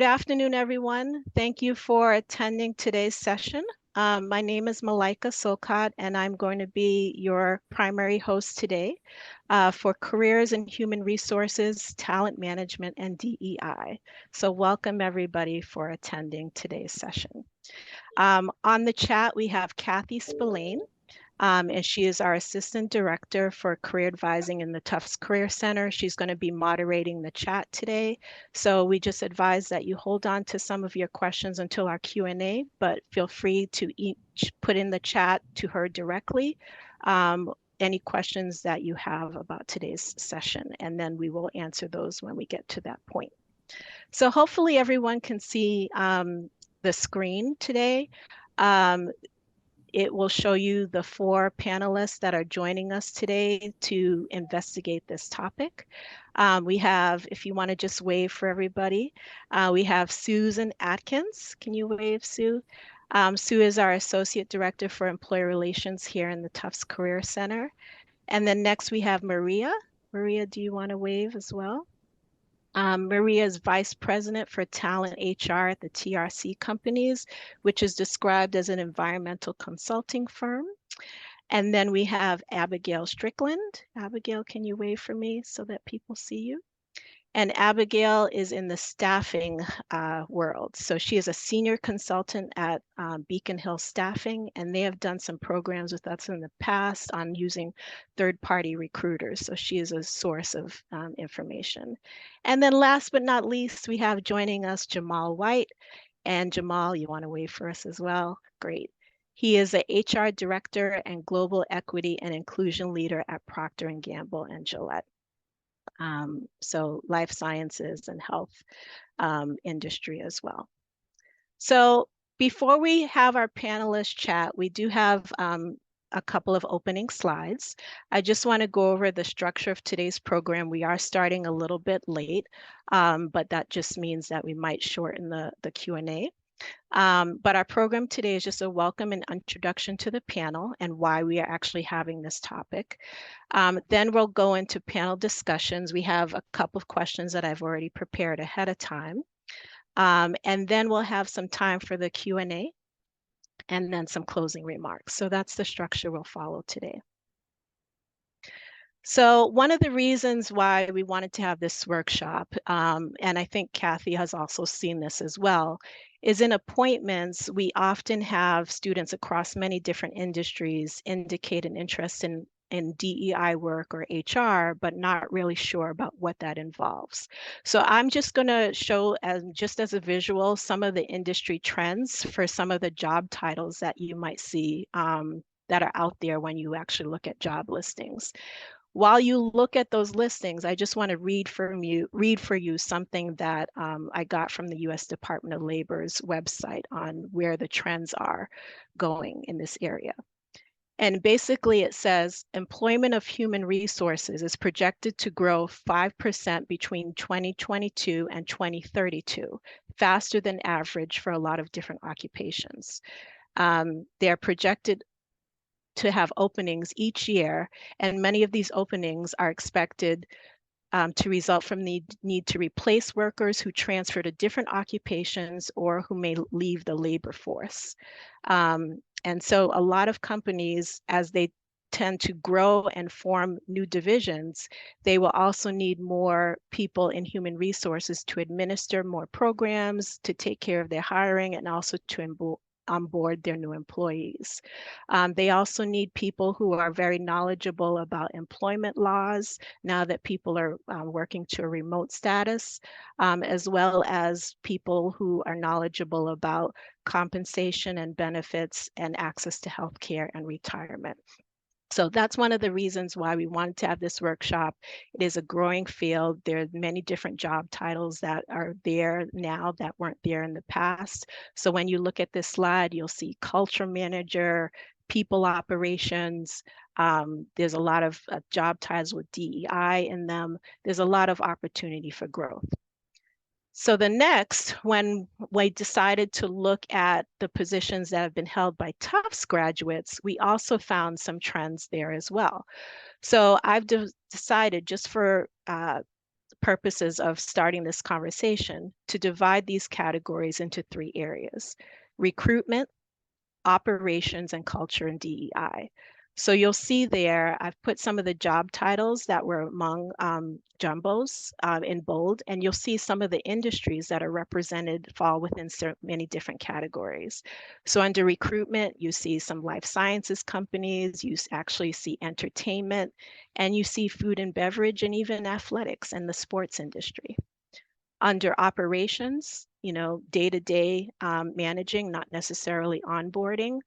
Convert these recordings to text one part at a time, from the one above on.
afternoon, everyone. Thank you for attending today's session. My name is Malaika Solcott, and I'm going to be your primary host today for Careers in Human Resources, Talent Management, and DEI. So welcome, everybody, for attending today's session. On the chat, we have Kathy Spillane. And she is our Assistant Director for Career Advising in the Tufts Career Center. She's going to be moderating the chat today. So we just advise that you hold on to some of your questions until our Q&A, but feel free to each put in the chat to her directly any questions that you have about today's session, and then we will answer those when we get to that point. So hopefully everyone can see the screen today. It will show you the 4 panelists that are joining us today to investigate this topic. We have, if you want to just wave for everybody, we have Susan Atkins. Can you wave, Sue? Sue is our Associate Director for Employer Relations here in the Tufts Career Center. And then next we have Maria. Maria, do you want to wave as well? Maria is Vice President for Talent HR at the TRC Companies, which is described as an environmental consulting firm. And then we have Abigail Strickland. Abigail, can you wave for me so that people see you? And Abigail is in the staffing world. So she is a senior consultant at Beacon Hill Staffing, and they have done some programs with us in the past on using third-party recruiters. So she is a source of information. And then last but not least, we have joining us Jamal White. And Jamal, you want to wave for us as well? Great. He is the HR Director and Global Equity and Inclusion Leader at Procter & Gamble and Gillette. So life sciences and health industry as well. So before we have our panelist chat, we do have a couple of opening slides. I just want to go over the structure of today's program. We are starting a little bit late, but that just means that we might shorten the Q&A. But our program today is just a welcome and introduction to the panel and why we are actually having this topic. Then we'll go into panel discussions. We have a couple of questions that I've already prepared ahead of time. And then we'll have some time for the Q&A and then some closing remarks. So that's the structure we'll follow today. So one of the reasons why we wanted to have this workshop, and I think Kathy has also seen this as well, is in appointments, we often have students across many different industries indicate an interest in DEI work or HR, but not really sure about what that involves. So I'm just going to show, just as a visual, some of the industry trends for some of the job titles that you might see that are out there when you actually look at job listings. While you look at those listings, I just want to read for you something that I got from the U.S. Department of Labor's website on where the trends are going in this area. And basically it says employment of human resources is projected to grow 5% between 2022 and 2032, faster than average for a lot of different occupations. They're projected to have openings each year, and many of these openings are expected to result from the need to replace workers who transfer to different occupations or who may leave the labor force. And so a lot of companies, as they tend to grow and form new divisions, they will also need more people in human resources to administer more programs, to take care of their hiring, and also to onboard their new employees. They also need people who are very knowledgeable about employment laws now that people are working to a remote status, as well as people who are knowledgeable about compensation and benefits and access to healthcare and retirement. So that's one of the reasons why we wanted to have this workshop. It is a growing field. There are many different job titles that are there now that weren't there in the past. So when you look at this slide, you'll see culture manager, people operations. There's a lot of job titles with DEI in them. There's a lot of opportunity for growth. So the next, when we decided to look at the positions that have been held by Tufts graduates, we also found some trends there as well. So I've decided, just for purposes of starting this conversation to divide these categories into three areas: recruitment, operations, and culture and DEI. So you'll see there, I've put some of the job titles that were among jumbos in bold, and you'll see some of the industries that are represented fall within many different categories. So under recruitment, you see some life sciences companies, you actually see entertainment, and you see food and beverage, and even athletics and the sports industry. Under operations, day-to-day managing, not necessarily onboarding.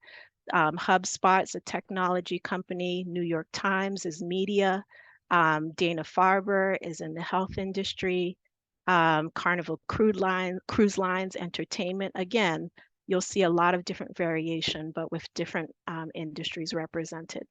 HubSpot is a technology company. New York Times is media. Dana-Farber is in the health industry. Carnival Cruise Lines, entertainment. Again, you'll see a lot of different variation, but with different industries represented.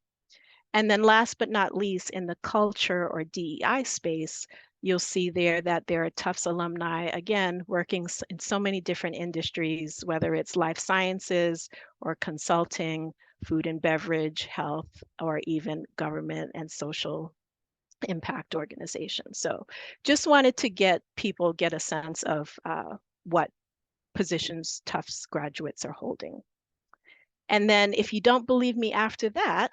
And then last but not least, in the culture or DEI space, you'll see there that there are Tufts alumni, again, working in so many different industries, whether it's life sciences or consulting, food and beverage, health, or even government and social impact organizations. So just wanted to get a sense of what positions Tufts graduates are holding. And then if you don't believe me after that,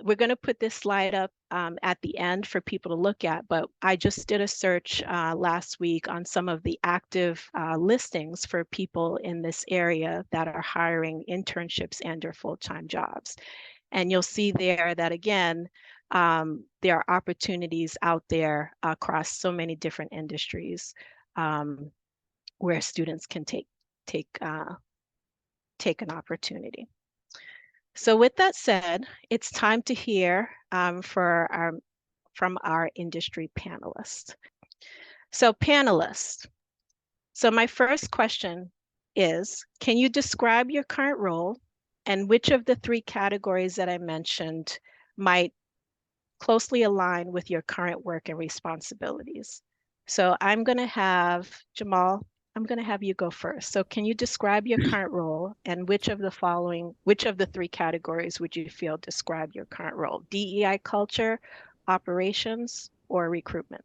we're going to put this slide up at the end for people to look at, but I just did a search last week on some of the active listings for people in this area that are hiring internships and or full-time jobs. And you'll see there that, again, there are opportunities out there across so many different industries where students can take an opportunity. So with that said, it's time to hear from our industry panelists. So panelists, so my first question is, can you describe your current role and which of the three categories that I mentioned might closely align with your current work and responsibilities? So I'm going to have Jamal, I'm going to have you go first. So can you describe your current role and which of the three categories would you feel describe your current role? DEI culture, operations, or recruitment?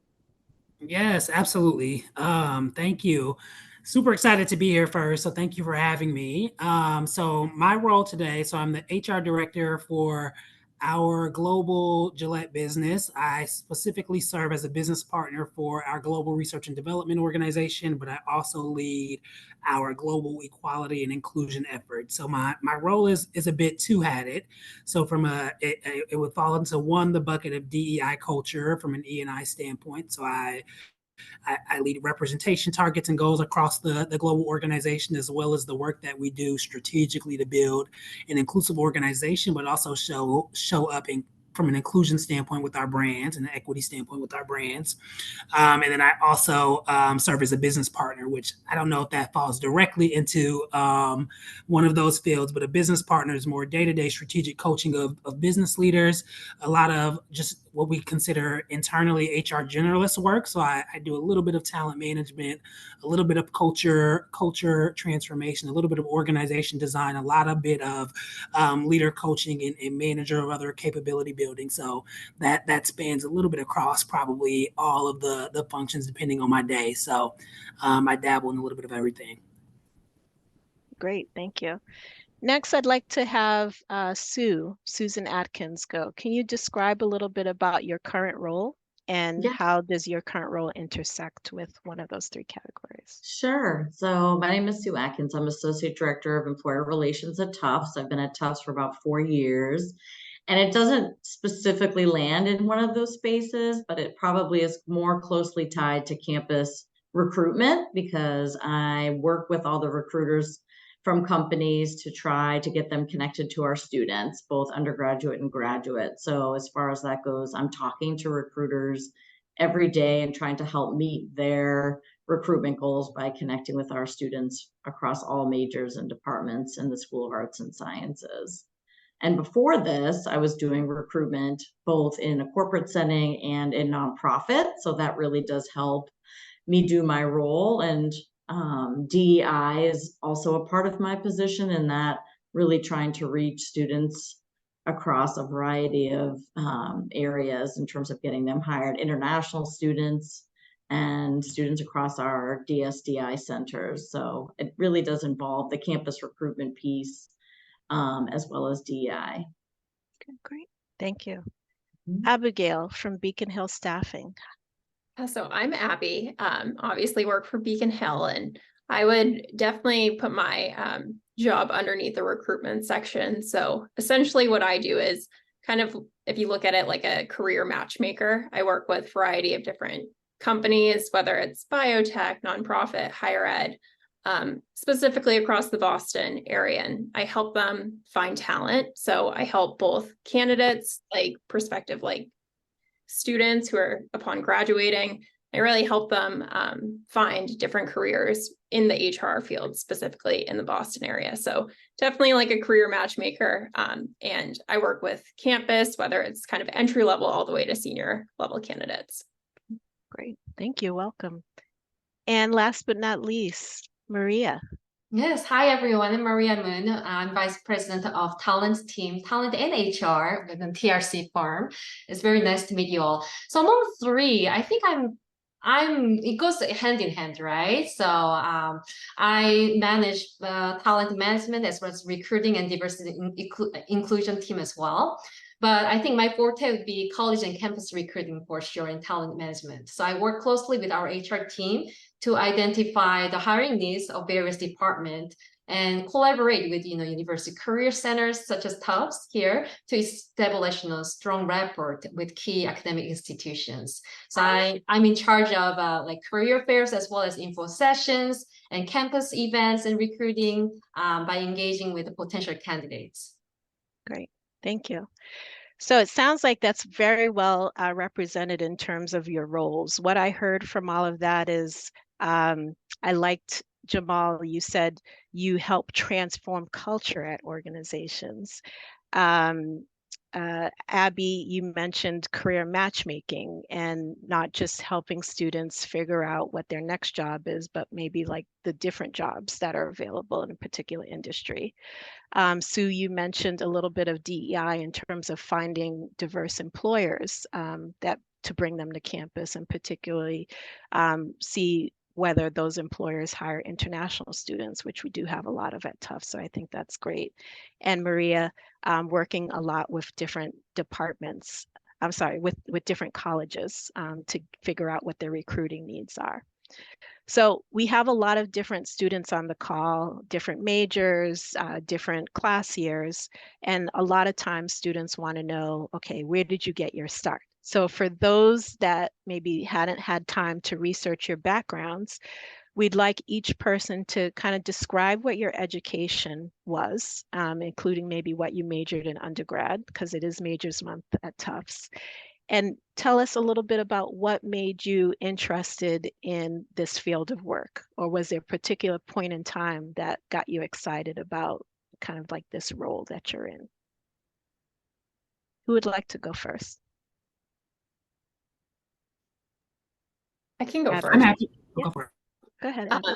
Yes, absolutely. Thank you. Super excited to be here first. So thank you for having me. So my role today, so I'm the HR director for our global Gillette business. I specifically serve as a business partner for our global research and development organization, but I also lead our global equality and inclusion effort. So my role is a bit two-hatted. So it would fall into the bucket of DEI culture from an E&I standpoint. So I lead representation targets and goals across the global organization, as well as the work that we do strategically to build an inclusive organization, but also show up from an inclusion standpoint with our brands and an equity standpoint with our brands. And then I also serve as a business partner, which I don't know if that falls directly into one of those fields, but a business partner is more day-to-day strategic coaching of business leaders, a lot of just what we consider internally HR generalist work. So I do a little bit of talent management, a little bit of culture transformation, a little bit of organization design, a lot of bit of leader coaching and manager of other capability building. So that spans a little bit across probably all of the functions depending on my day. So I dabble in a little bit of everything. Great, thank you. Next, I'd like to have Susan Atkins go. Can you describe a little bit about your current role and Yeah, how does your current role intersect with one of those three categories? sure. So my name is Sue Atkins. I'm Associate Director of Employer Relations at Tufts. I've been at Tufts for about 4 years. And it doesn't specifically land in one of those spaces, but it probably is more closely tied to campus recruitment because I work with all the recruiters from companies to try to get them connected to our students, both undergraduate and graduate. So as far as that goes, I'm talking to recruiters every day and trying to help meet their recruitment goals by connecting with our students across all majors and departments in the School of Arts and Sciences. And before this, I was doing recruitment both in a corporate setting and in nonprofit. So that really does help me do my role. And DEI is also a part of my position in that really trying to reach students across a variety of areas in terms of getting them hired, international students and students across our DSDI centers. So it really does involve the campus recruitment piece as well as DEI. Okay, great. Thank you. Mhm. Abigail from Beacon Hill Staffing. So I'm Abby, obviously work for Beacon Hill, and I would definitely put my job underneath the recruitment section. So essentially what I do is kind of, if you look at it like a career matchmaker, I work with a variety of different companies, whether it's biotech, nonprofit, higher ed, specifically across the Boston area. And I help them find talent. So I help both candidates, like prospective, like students who are upon graduating. I really help them find different careers in the HR field, specifically in the Boston area. So definitely like a career matchmaker. And I work with campus, whether it's kind of entry level all the way to senior level candidates. Great. Thank you. Welcome. And last but not least, Maria. Yes, hi everyone. I'm Maria Moon. I'm Vice President of Talent Team, Talent and HR within TRC firm. It's very nice to meet you all. So among three, I think it goes hand in hand, right? So I manage the talent management as well as recruiting and diversity inclusion team as well. But I think my forte would be college and campus recruiting for sure in talent management. So I work closely with our HR team to identify the hiring needs of various departments and collaborate with university career centers such as Tufts here to establish strong rapport with key academic institutions. So I'm in charge of like career fairs as well as info sessions and campus events and recruiting by engaging with the potential candidates. Great. Thank you. So it sounds like that's very well represented in terms of your roles. What I heard from all of that is I liked, Jamal, you said you help transform culture at organizations. Abby, you mentioned career matchmaking and not just helping students figure out what their next job is, but maybe like the different jobs that are available in a particular industry. Sue, you mentioned a little bit of DEI in terms of finding diverse employers that to bring them to campus, and particularly see whether those employers hire international students, which we do have a lot of at Tufts. So I think that's great. And Maria, working a lot with different departments. I'm sorry, with different colleges to figure out what their recruiting needs are. So we have a lot of different students on the call, different majors, different class years, and a lot of times students want to know, okay, where did you get your start? So for those that maybe hadn't had time to research your backgrounds, we'd like each person to kind of describe what your education was, including maybe what you majored in undergrad, because it is Majors Month at Tufts. And tell us a little bit about what made you interested in this field of work, or was there a particular point in time that got you excited about kind of like this role that you're in? Who would like to go first? I can go Abby. I'm first. happy. Yeah. Go for it. Go ahead, Abby.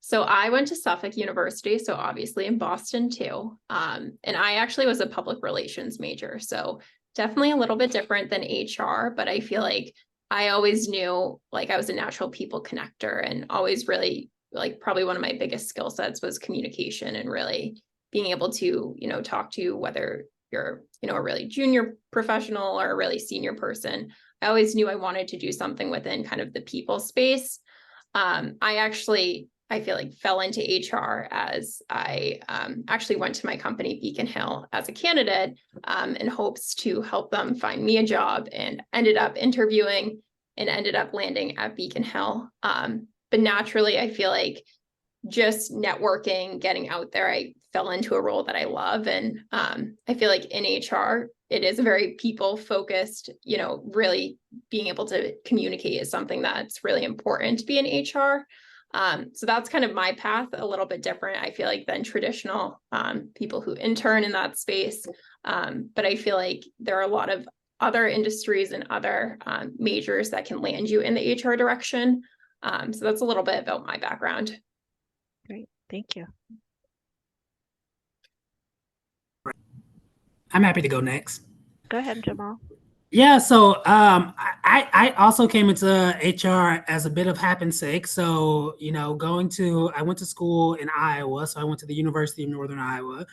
So I went to Suffolk University, so obviously in Boston too. And I actually was a public relations major. So definitely a little bit different than HR, but I feel like I always knew like I was a natural people connector, and always really like probably one of my biggest skill sets was communication and really being able to, talk to whether you're, a really junior professional or a really senior person. I always knew I wanted to do something within kind of the people space. I feel like fell into HR as I actually went to my company, Beacon Hill, as a candidate in hopes to help them find me a job, and ended up interviewing and ended up landing at Beacon Hill. But naturally, I feel like just networking, getting out there, I fell into a role that I love. And I feel like in HR, it is a very people focused, really being able to communicate is something that's really important to be in HR. So that's kind of my path, a little bit different, I feel like, than traditional people who intern in that space. But I feel like there are a lot of other industries and other majors that can land you in the HR direction. So that's a little bit about my background. Great, thank you. I'm happy to go next. Go ahead, Jamal. Yeah, so I also came into HR as a bit of happenstance. So, I went to school in Iowa. So I went to the University of Northern Iowa.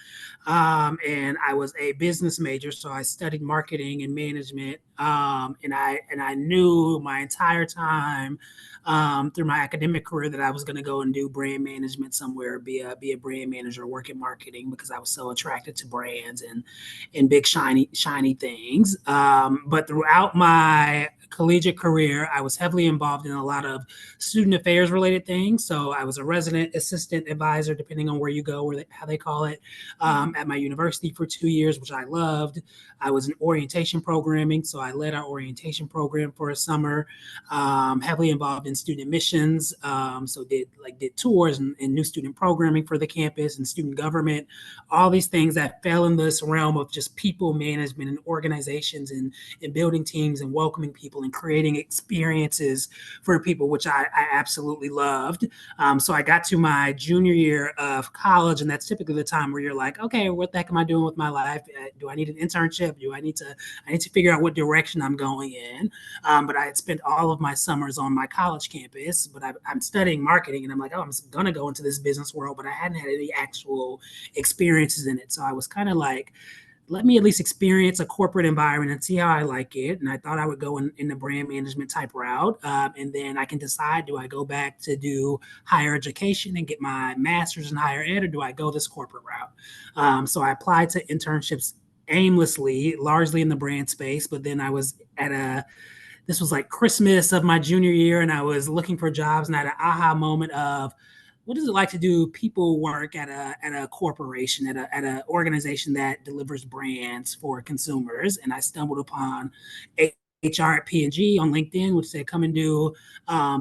And I was a business major. So I studied marketing and management. And I knew my entire time through my academic career that I was going to go and do brand management somewhere, be a brand manager, work in marketing, because I was so attracted to brands and big shiny things. But throughout my collegiate career, I was heavily involved in a lot of student affairs related things. So I was a resident assistant advisor, depending on where you go, how they call it, at my university for 2 years, which I loved. I was in orientation programming, so I led our orientation program for a summer. Heavily involved in student admissions, so did tours and new student programming for the campus and student government, all these things that fell in this realm of just people management and organizations and building teams and welcoming people and creating experiences for people, which I absolutely loved. So I got to my junior year of college, and that's typically the time where you're like, okay, what the heck am I doing with my life? Do I need an internship? I need to figure out what direction I'm going in. But I had spent all of my summers on my college campus, but I'm studying marketing, and I'm like, oh, I'm going to go into this business world, but I hadn't had any actual experiences in it. So I was kind of like, let me at least experience a corporate environment and see how I like it. And I thought I would go in the brand management type route. And then I can decide, do I go back to do higher education and get my master's in higher ed, or do I go this corporate route? So I applied to internships aimlessly, largely in the brand space. But then I was this was like Christmas of my junior year, and I was looking for jobs, and I had an aha moment of, what is it like to do people work at a corporation, at an organization that delivers brands for consumers? And I stumbled upon HR at P&G on LinkedIn, which said, come and do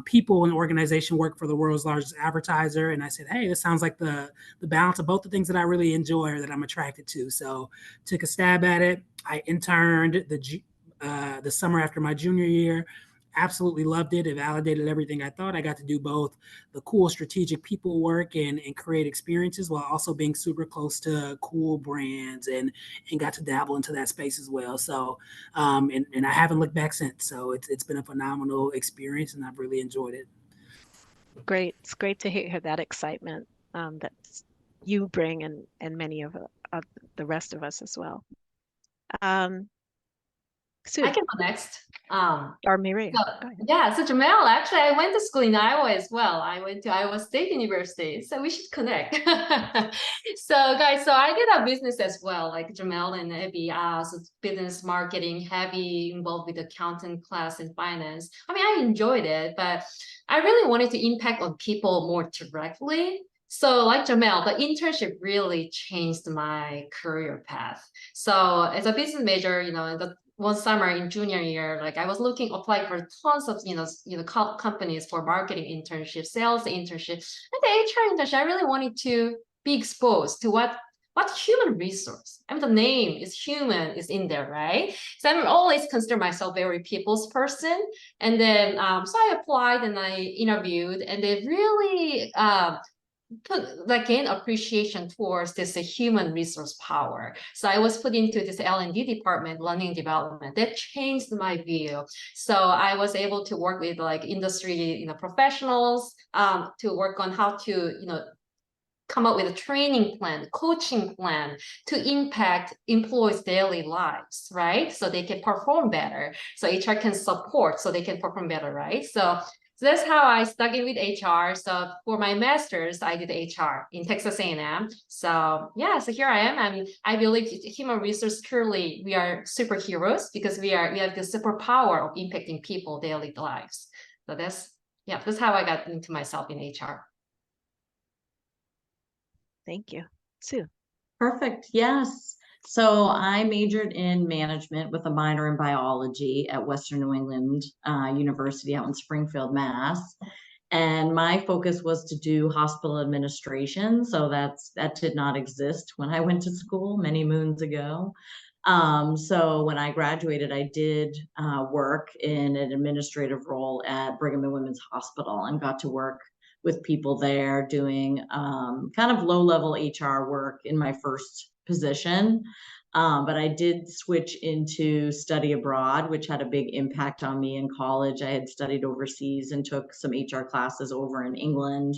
people and organization work for the world's largest advertiser. And I said, hey, this sounds like the balance of both the things that I really enjoy or that I'm attracted to. So took a stab at it. I interned the summer after my junior year. Absolutely loved it. It validated everything I thought. I got to do both the cool strategic people work and create experiences, while also being super close to cool brands and got to dabble into that space as well. So and I haven't looked back since. So it's been a phenomenal experience, and I've really enjoyed it. Great. It's great to hear that excitement that you bring, and many of the rest of us as well. Sue. I can go next. Or Maria. So Jamal, actually, I went to school in Iowa as well. I went to Iowa State University, so we should connect. So guys, I did a business as well, like Jamal and Abby, so business marketing, heavy involved with accounting class and finance. I mean, I enjoyed it, but I really wanted to impact on people more directly. So like Jamal, the internship really changed my career path. So as a business major, the one summer in junior year, like I was applying for tons of, companies for marketing internships, sales internships, and the HR internship. I really wanted to be exposed to what human resource. I mean, the name is human is in there, right? So I'm always consider myself very people's person. And then, so I applied and I interviewed, and they really, gain appreciation towards this human resource power. So I was put into this L&D department, learning development. That changed my view. So I was able to work with industry, professionals to work on how to, come up with a training plan, coaching plan to impact employees' daily lives, right? So they can perform better. So HR can support so they can perform better, right? So that's how I stuck in with HR. So for my master's, I did HR in Texas A&M. So yeah, so here I am. I mean, I believe human resource, truly, we are superheroes because we have the superpower of impacting people daily lives. So that's how I got into myself in HR. Thank you. Sue. Perfect. Yes. So I majored in management with a minor in biology at Western New England University out in Springfield, Mass. And my focus was to do hospital administration. So that did not exist when I went to school many moons ago. So when I graduated, I did work in an administrative role at Brigham and Women's Hospital and got to work with people there doing kind of low-level HR work in my first position. But I did switch into study abroad, which had a big impact on me in college. I had studied overseas and took some HR classes over in England,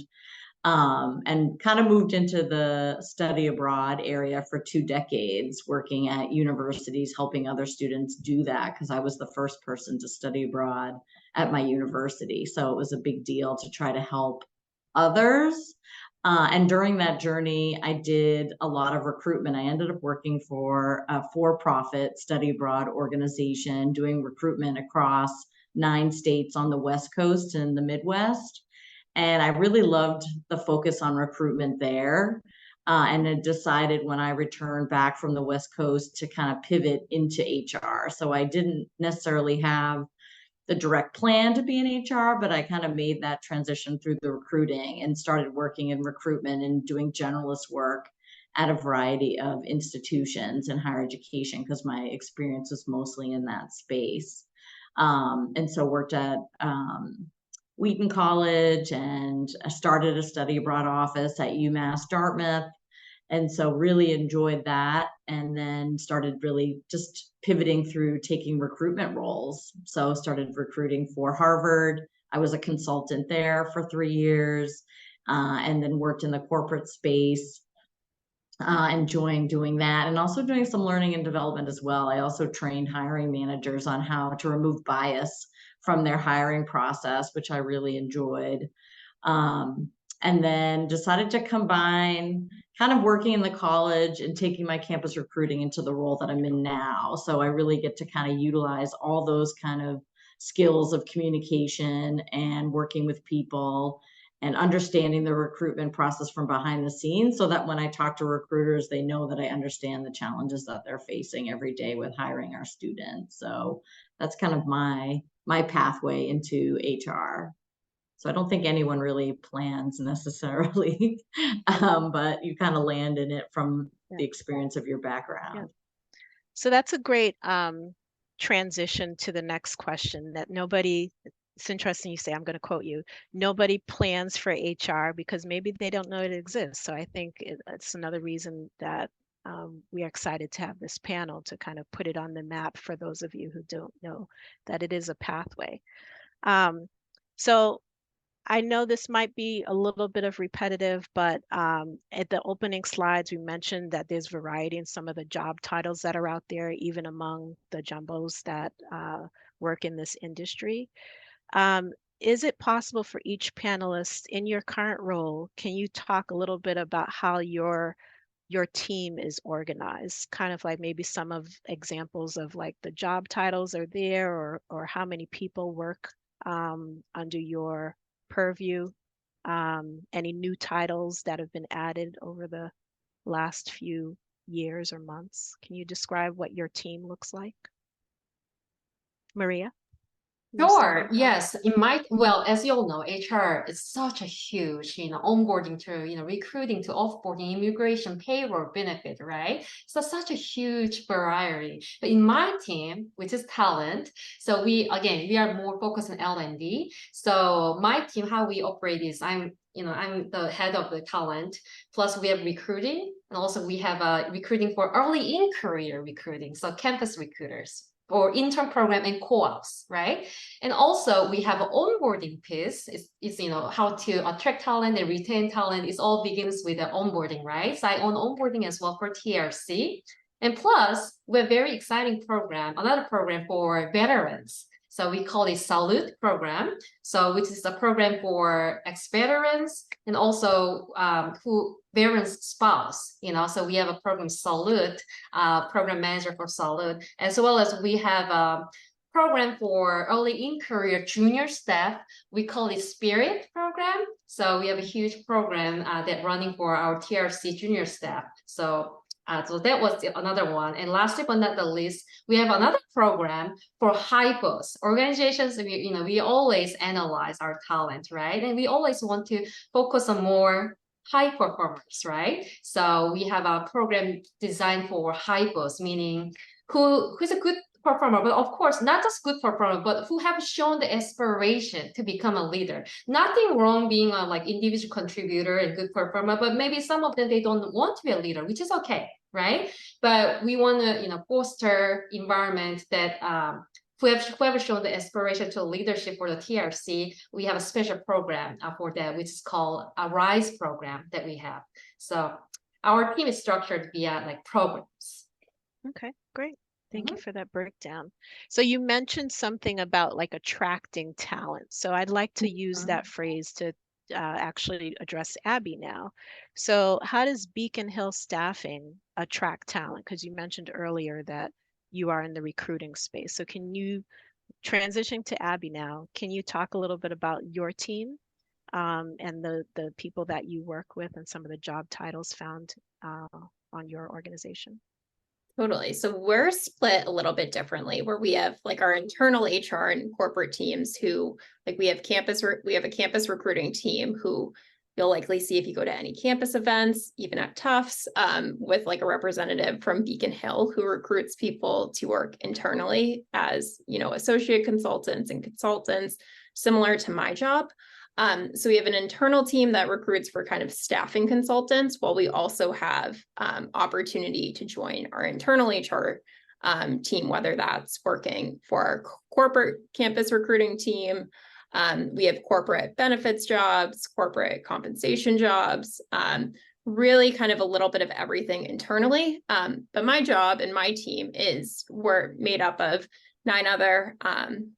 and kind of moved into the study abroad area for 2 decades, working at universities, helping other students do that, because I was the first person to study abroad at my university. So it was a big deal to try to help others. And during that journey, I did a lot of recruitment. I ended up working for a for-profit study abroad organization, doing recruitment across 9 states on the West Coast and the Midwest. And I really loved the focus on recruitment there. And had decided when I returned back from the West Coast to kind of pivot into HR. So I didn't necessarily have the direct plan to be in HR, but I kind of made that transition through the recruiting and started working in recruitment and doing generalist work at a variety of institutions in higher education, because my experience was mostly in that space. And so worked at Wheaton College, and I started a study abroad office at UMass Dartmouth. And so really enjoyed that, and then started really just pivoting through taking recruitment roles. So started recruiting for Harvard. I was a consultant there for 3 years, and then worked in the corporate space, enjoying doing that, and also doing some learning and development as well. I also trained hiring managers on how to remove bias from their hiring process, which I really enjoyed. And then decided to combine kind of working in the college and taking my campus recruiting into the role that I'm in now. So I really get to kind of utilize all those kind of skills of communication and working with people and understanding the recruitment process from behind the scenes, so that when I talk to recruiters, they know that I understand the challenges that they're facing every day with hiring our students. So that's kind of my pathway into HR. So I don't think anyone really plans necessarily, but you kind of land in it from the experience of your background. Yeah. So that's a great transition to the next question that nobody, it's interesting you say, I'm going to quote you, nobody plans for HR because maybe they don't know it exists. So I think it's another reason that we are excited to have this panel to kind of put it on the map for those of you who don't know that it is a pathway. So I know this might be a little bit of repetitive, but at the opening slides, we mentioned that there's variety in some of the job titles that are out there, even among the jumbos that work in this industry. Is it possible for each panelist in your current role, can you talk a little bit about how your team is organized? Kind of like maybe some of examples of like the job titles are there, or how many people work under your purview, any new titles that have been added over the last few years or months. Can you describe what your team looks like? Maria? Sure. Yes. Well, as you all know, HR is such a huge, onboarding to, recruiting to offboarding, immigration, payroll, benefit, right? So such a huge variety. But in my team, which is talent, so we are more focused on L&D. So my team, how we operate is I'm the head of the talent, plus we have recruiting, and also we have recruiting for early in career recruiting. So campus recruiters, or intern program and co-ops, right? And also we have an onboarding piece. It's how to attract talent and retain talent. It all begins with the onboarding, right? So I own onboarding as well for TRC. And plus, we have a very exciting program, another program for veterans. So we call it Salute program. So which is a program for ex-veterans and also who veterans spouse, so we have a program Salute, program manager for Salute, as well as we have a program for early in career junior staff. We call it Spirit program. So we have a huge program that running for our TRC junior staff. So that was another one. And lastly but not the least, we have another program for hypos organizations. We always analyze our talent, right? And we always want to focus on more high performers, right? So we have a program designed for hypos, meaning who's a good performer, but of course not just good performer, but who have shown the aspiration to become a leader. Nothing wrong being a individual contributor and good performer, but maybe some of them they don't want to be a leader, which is okay. right? But we want to, foster environment that whoever shown the aspiration to leadership for the TRC, we have a special program for that, which is called a RISE program that we have. So our team is structured via like programs. Okay, great. Thank you for that breakdown. So you mentioned something about like attracting talent. So I'd like to use that phrase to actually address Abby now. So how does Beacon Hill staffing attract talent? Because you mentioned earlier that you are in the recruiting space. So can you transition to Abby now? Can you talk a little bit about your team and the people that you work with and some of the job titles found on your organization? Totally. So we're split a little bit differently, where we have like our internal HR and corporate teams who, like, we have a campus recruiting team who you'll likely see if you go to any campus events, even at Tufts, with like a representative from Beacon Hill who recruits people to work internally as, associate consultants and consultants, similar to my job. So we have an internal team that recruits for kind of staffing consultants, while we also have opportunity to join our internal HR team, whether that's working for our corporate campus recruiting team. We have corporate benefits jobs, corporate compensation jobs, really kind of a little bit of everything internally. But my job and my team we're made up of 9 other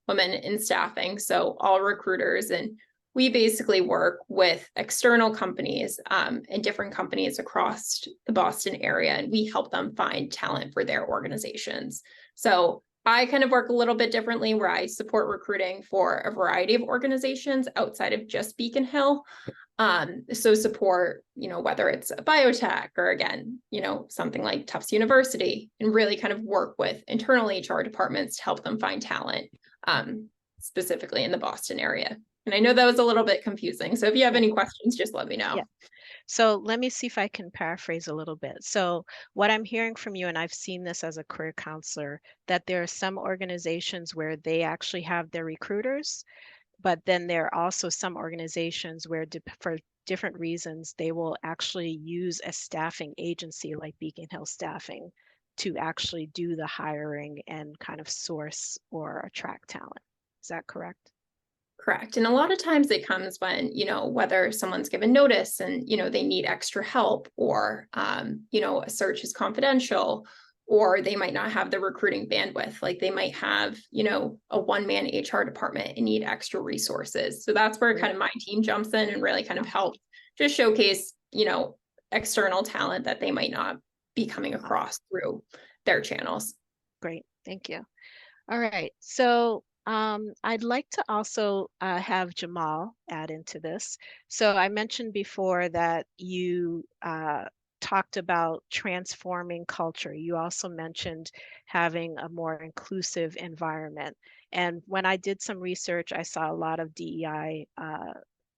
women in staffing, so all recruiters, and we basically work with external companies and different companies across the Boston area, and we help them find talent for their organizations. So I kind of work a little bit differently, where I support recruiting for a variety of organizations outside of just Beacon Hill. So support, whether it's a biotech or, again, something like Tufts University, and really kind of work with internal HR departments to help them find talent, specifically in the Boston area. And I know that was a little bit confusing, so if you have any questions, just let me know. Yeah. So let me see if I can paraphrase a little bit. So what I'm hearing from you, and I've seen this as a career counselor, that there are some organizations where they actually have their recruiters, but then there are also some organizations where for different reasons, they will actually use a staffing agency like Beacon Hill Staffing to actually do the hiring and kind of source or attract talent. Is that correct? Correct. And a lot of times it comes when, whether someone's given notice and, they need extra help, or, a search is confidential, or they might not have the recruiting bandwidth. Like they might have, a one-man HR department and need extra resources. So that's where kind of my team jumps in and really kind of help just showcase, external talent that they might not be coming across through their channels. Great. Thank you. All right. So I'd like to also have Jamal add into this. So I mentioned before that you talked about transforming culture. You also mentioned having a more inclusive environment. And when I did some research, I saw a lot of DEI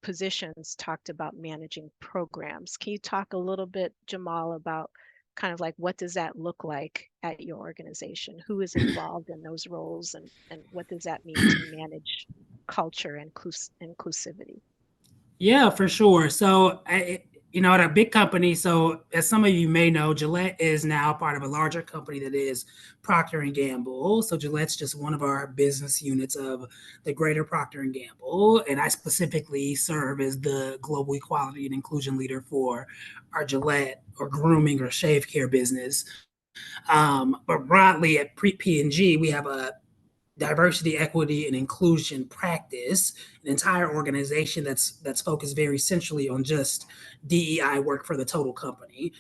positions talked about managing programs. Can you talk a little bit, Jamal, about kind of like what does that look like at your organization? Who is involved in those roles, and what does that mean to manage culture and inclusivity? Yeah, for sure. So, at a big company, so as some of you may know, Gillette is now part of a larger company that is Procter & Gamble. So Gillette's just one of our business units of the greater Procter & Gamble. And I specifically serve as the global equality and inclusion leader for our Gillette or grooming or shave care business. But broadly at P&G, we have a diversity, equity, and inclusion practice, an entire organization that's focused very centrally on just DEI work for the total company.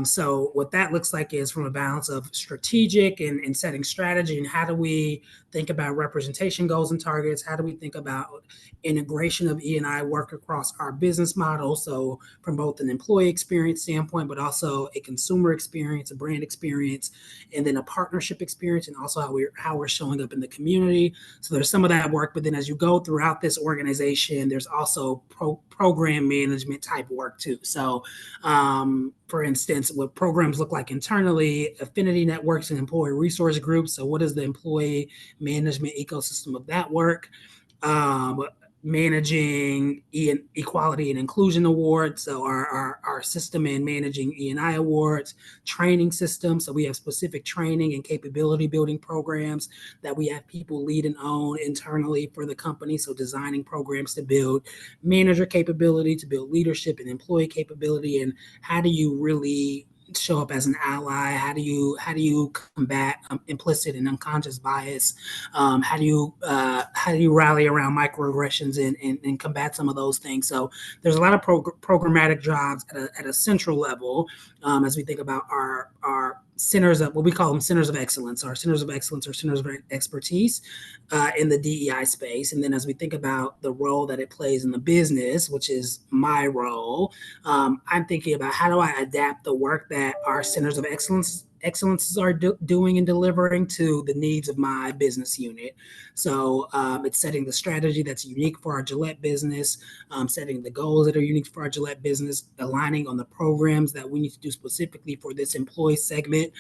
So what that looks like is from a balance of strategic and setting strategy, and how do we think about representation goals and targets? How do we think about integration of E&I work across our business model? So from both an employee experience standpoint, but also a consumer experience, a brand experience, and then a partnership experience, and also how we're showing up in the community. So there's some of that work, but then as you go throughout this organization, there's also program management type work too. So for instance, what programs look like internally, affinity networks and employee resource groups. So what is the employee management ecosystem of that work? managing equality and inclusion awards, so our system in managing E&I awards, training systems, so we have specific training and capability building programs that we have people lead and own internally for the company, so designing programs to build manager capability, to build leadership and employee capability, and how do you really show up as an ally? How do you combat implicit and unconscious bias? How do you rally around microaggressions and combat some of those things? So there's a lot of programmatic jobs at a central level as we think about our centers of what we call them centers of excellence, or centers of excellence or centers of expertise in the DEI space. And then as we think about the role that it plays in the business, which is my role, I'm thinking about how do I adapt the work that our centers of excellences are doing and delivering to the needs of my business unit. So it's setting the strategy that's unique for our Gillette business, setting the goals that are unique for our Gillette business, aligning on the programs that we need to do specifically for this employee segment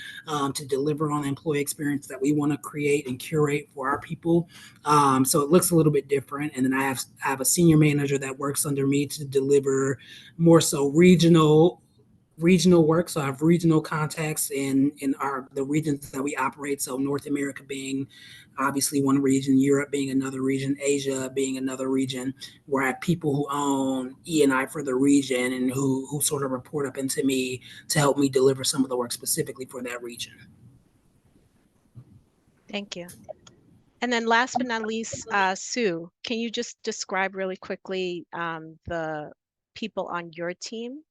to deliver on the employee experience that we want to create and curate for our people. So it looks a little bit different. And then I have a senior manager that works under me to deliver more so regional work. So I have regional contacts in the regions that we operate. So North America being obviously one region, Europe being another region, Asia being another region, where I have people who own E&I for the region and who sort of report up into me to help me deliver some of the work specifically for that region. Thank you. And then last but not least, Sue, can you just describe really quickly the people on your team?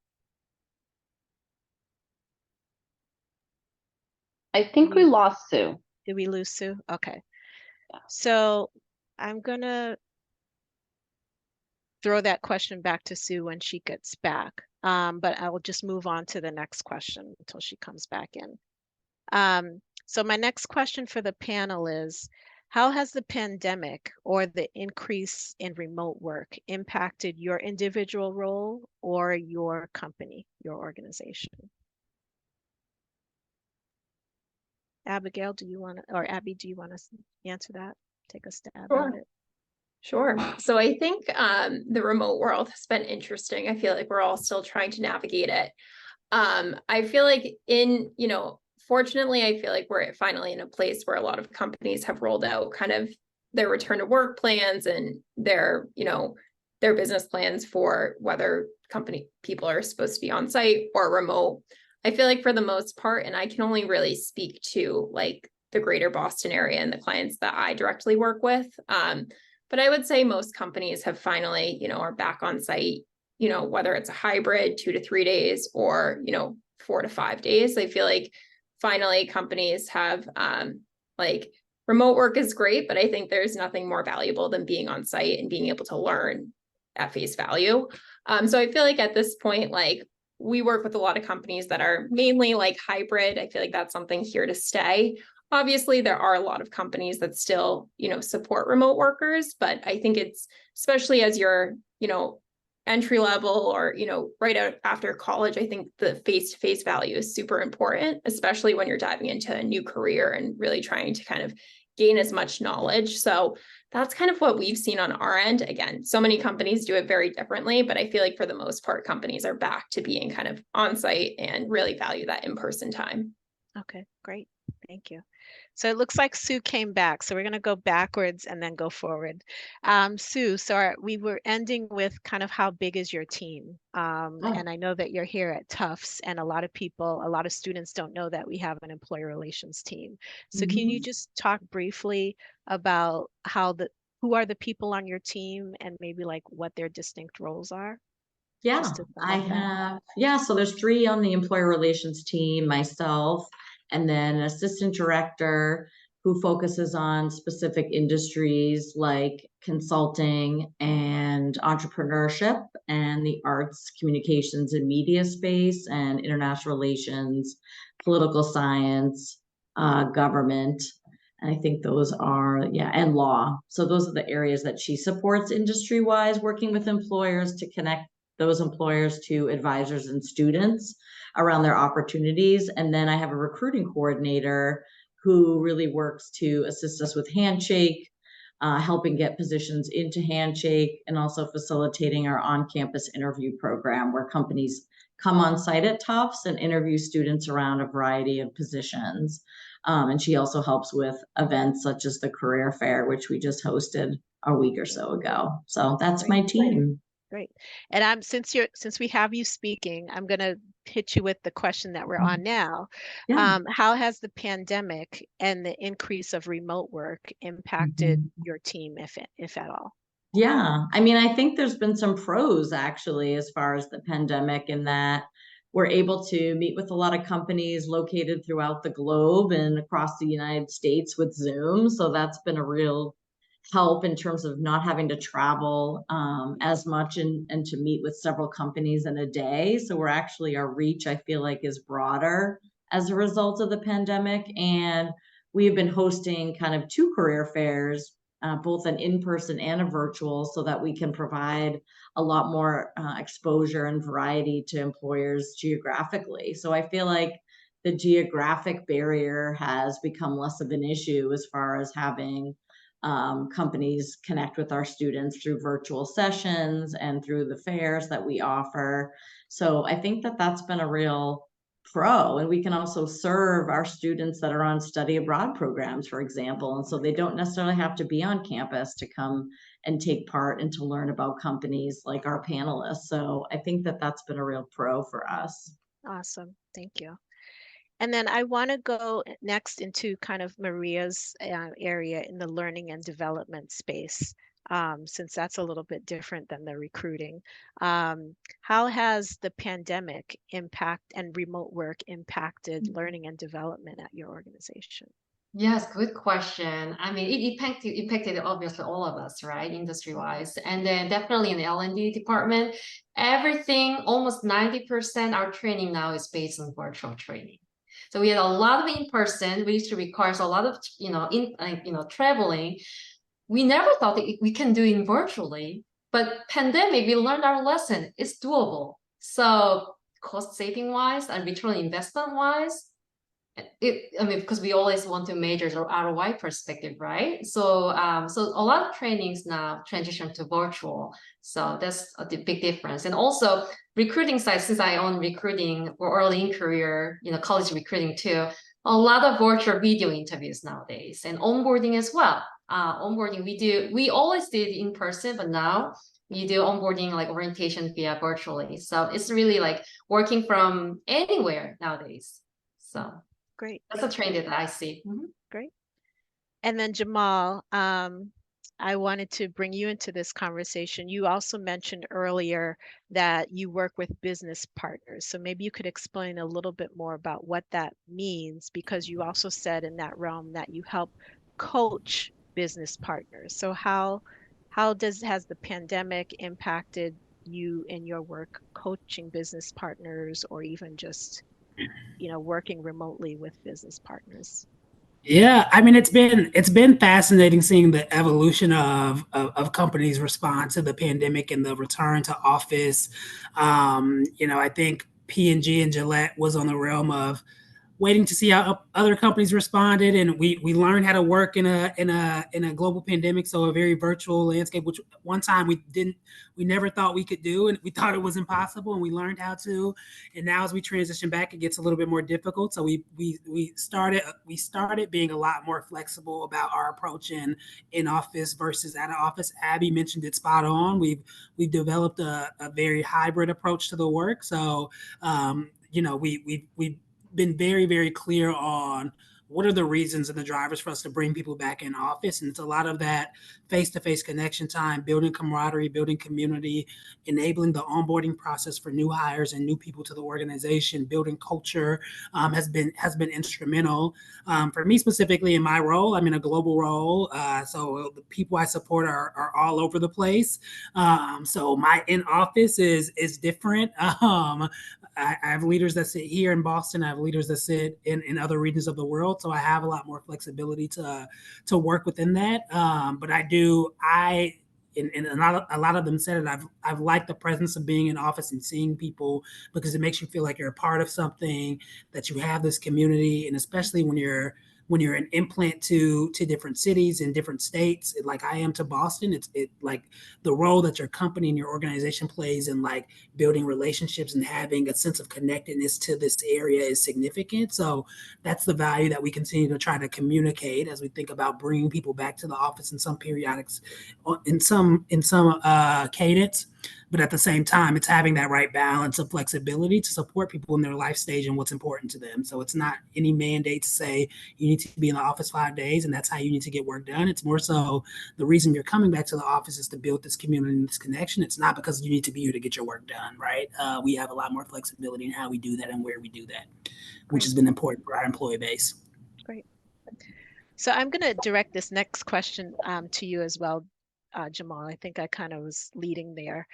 I think we lost Sue. Did we lose Sue? Okay. Yeah. So I'm going to throw that question back to Sue when she gets back. But I will just move on to the next question until she comes back in. So my next question for the panel is, how has the pandemic or the increase in remote work impacted your individual role or your company, your organization? Abigail, do you want to, or Abby, do you want to answer that? Take a stab at it. Sure. So I think the remote world has been interesting. I feel like we're all still trying to navigate it. I feel like fortunately, I feel like we're finally in a place where a lot of companies have rolled out kind of their return to work plans and their business plans for whether company people are supposed to be on site or remote. I feel like for the most part, and I can only really speak to like the greater Boston area and the clients that I directly work with. But I would say most companies have finally, are back on site, whether it's a hybrid 2 to 3 days or, 4 to 5 days. I feel like finally companies have remote work is great, but I think there's nothing more valuable than being on site and being able to learn at face value. So I feel like at this point, like we work with a lot of companies that are mainly like hybrid. I feel like that's something here to stay. Obviously, there are a lot of companies that still, support remote workers, but I think it's especially as you're, entry level or, right out after college, I think the face-to-face value is super important, especially when you're diving into a new career and really trying to kind of gain as much knowledge. So that's kind of what we've seen on our end. Again, so many companies do it very differently, but I feel like for the most part, companies are back to being kind of on site and really value that in-person time. Okay, great. Thank you. So it looks like Sue came back. So we're going to go backwards and then go forward. Sue, so we were ending with kind of how big is your team? And I know that you're here at Tufts, and a lot of students don't know that we have an employer relations team. So can you just talk briefly about who are the people on your team and maybe like what their distinct roles are? Yeah, so there's 3 on the employer relations team, myself, and then an assistant director who focuses on specific industries like consulting and entrepreneurship and the arts, communications, and media space and international relations, political science, government. And I think those are, and law. So those are the areas that she supports industry-wise, working with employers to connect those employers to advisors and students around their opportunities. And then I have a recruiting coordinator who really works to assist us with Handshake, helping get positions into Handshake, and also facilitating our on-campus interview program where companies come on site at Tufts and interview students around a variety of positions. And she also helps with events such as the career fair, which we just hosted a week or so ago. So that's my team. Great. And since we have you speaking, I'm gonna hit you with the question that we're on now. Yeah. How has the pandemic and the increase of remote work impacted your team, if at all? Yeah, I mean, I think there's been some pros actually as far as the pandemic, in that we're able to meet with a lot of companies located throughout the globe and across the United States with Zoom. So that's been a real help in terms of not having to travel as much and to meet with several companies in a day. So our reach, I feel like, is broader as a result of the pandemic. And we've been hosting kind of 2 career fairs, both an in-person and a virtual, so that we can provide a lot more exposure and variety to employers geographically. So I feel like the geographic barrier has become less of an issue as far as having companies connect with our students through virtual sessions and through the fairs that we offer. So I think that that's been a real pro, and we can also serve our students that are on study abroad programs, for example. And so they don't necessarily have to be on campus to come and take part and to learn about companies like our panelists. So I think that that's been a real pro for us. Awesome. Thank you. And then I want to go next into kind of Maria's area in the learning and development space, since that's a little bit different than the recruiting. How has the pandemic and remote work impacted learning and development at your organization? Yes, good question. I mean, it impacted obviously all of us, right, industry-wise. And then definitely in the L&D department, everything, almost 90% our training now is based on virtual training. So we had a lot of in-person, which requires a lot of, traveling. We never thought that we can do it virtually, but pandemic, we learned our lesson. It's doable. So cost saving wise and return on investment wise, because we always want to measure the ROI perspective, right? So, so a lot of trainings now transition to virtual. So that's a big difference. And also recruiting side, since I own recruiting or early in career, college recruiting too, a lot of virtual video interviews nowadays, and onboarding as well. Onboarding, we always did in person, but now you do onboarding like orientation via virtually. So it's really like working from anywhere nowadays. So Great. that's a trend that I see. Great. And then Jamal, I wanted to bring you into this conversation. You also mentioned earlier that you work with business partners. So maybe you could explain a little bit more about what that means, because you also said in that realm that you help coach business partners. So how has the pandemic impacted you in your work coaching business partners, or even just working remotely with business partners? Yeah, I mean, it's been fascinating seeing the evolution of companies' response to the pandemic and the return to office. I think P&G and Gillette was on the realm of waiting to see how other companies responded, and we learned how to work in a global pandemic, so a very virtual landscape, which one time we never thought we could do, and we thought it was impossible, and we learned how to. And now as we transition back, it gets a little bit more difficult. So we started being a lot more flexible about our approach in office versus out of office. Abby mentioned it spot on. We've developed a very hybrid approach to the work. So we've been very, very clear on what are the reasons and the drivers for us to bring people back in office. And it's a lot of that face-to-face connection time, building camaraderie, building community, enabling the onboarding process for new hires and new people to the organization, building culture has been instrumental. For me specifically in my role, I'm in a global role. So the people I support are all over the place. So my in-office is different. I have leaders that sit here in Boston. I have leaders that sit in other regions of the world. So I have a lot more flexibility to work within that. But and a lot of them said it, I've liked the presence of being in office and seeing people, because it makes you feel like you're a part of something, that you have this community. And especially when you're when you're an implant to different cities in different states, like I am to Boston, it like the role that your company and your organization plays in like building relationships and having a sense of connectedness to this area is significant. So that's the value that we continue to try to communicate as we think about bringing people back to the office in some periodics, in some cadence. But at the same time, it's having that right balance of flexibility to support people in their life stage and what's important to them. So it's not any mandate to say you need to be in the office 5 days and that's how you need to get work done. It's more so the reason you're coming back to the office is to build this community and this connection. It's not because you need to be here to get your work done, right? We have a lot more flexibility in how we do that and where we do that, which has been important for our employee base. Great. So I'm going to direct this next question to you as well, Jamal. I think I kind of was leading there.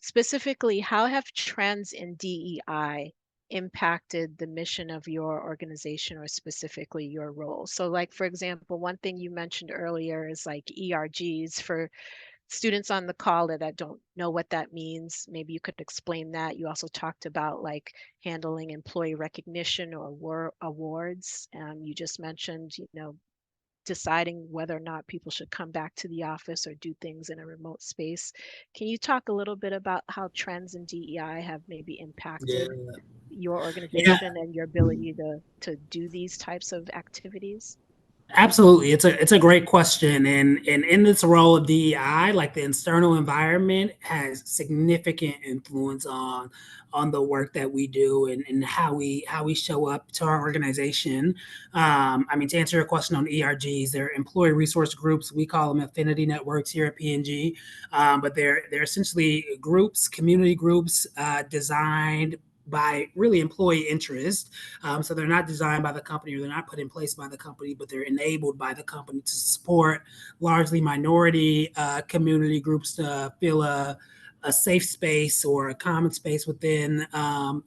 Specifically, how have trends in DEI impacted the mission of your organization or specifically your role? So like, for example, one thing you mentioned earlier is like ERGs for students on the call that don't know what that means. Maybe you could explain that. You also talked about like handling employee recognition or awards. You just mentioned, deciding whether or not people should come back to the office or do things in a remote space. Can you talk a little bit about how trends in DEI have maybe impacted your organization and your ability to do these types of activities? Absolutely. It's a great question. And in this role of DEI, like the external environment has significant influence on the work that we do and how we show up to our organization. I mean, to answer your question on ERGs, they're employee resource groups. We call them affinity networks here at P&G. But they're essentially groups, community groups designed by really employee interest. So they're not designed by the company or they're not put in place by the company, but they're enabled by the company to support largely minority community groups to feel a safe space or a common space within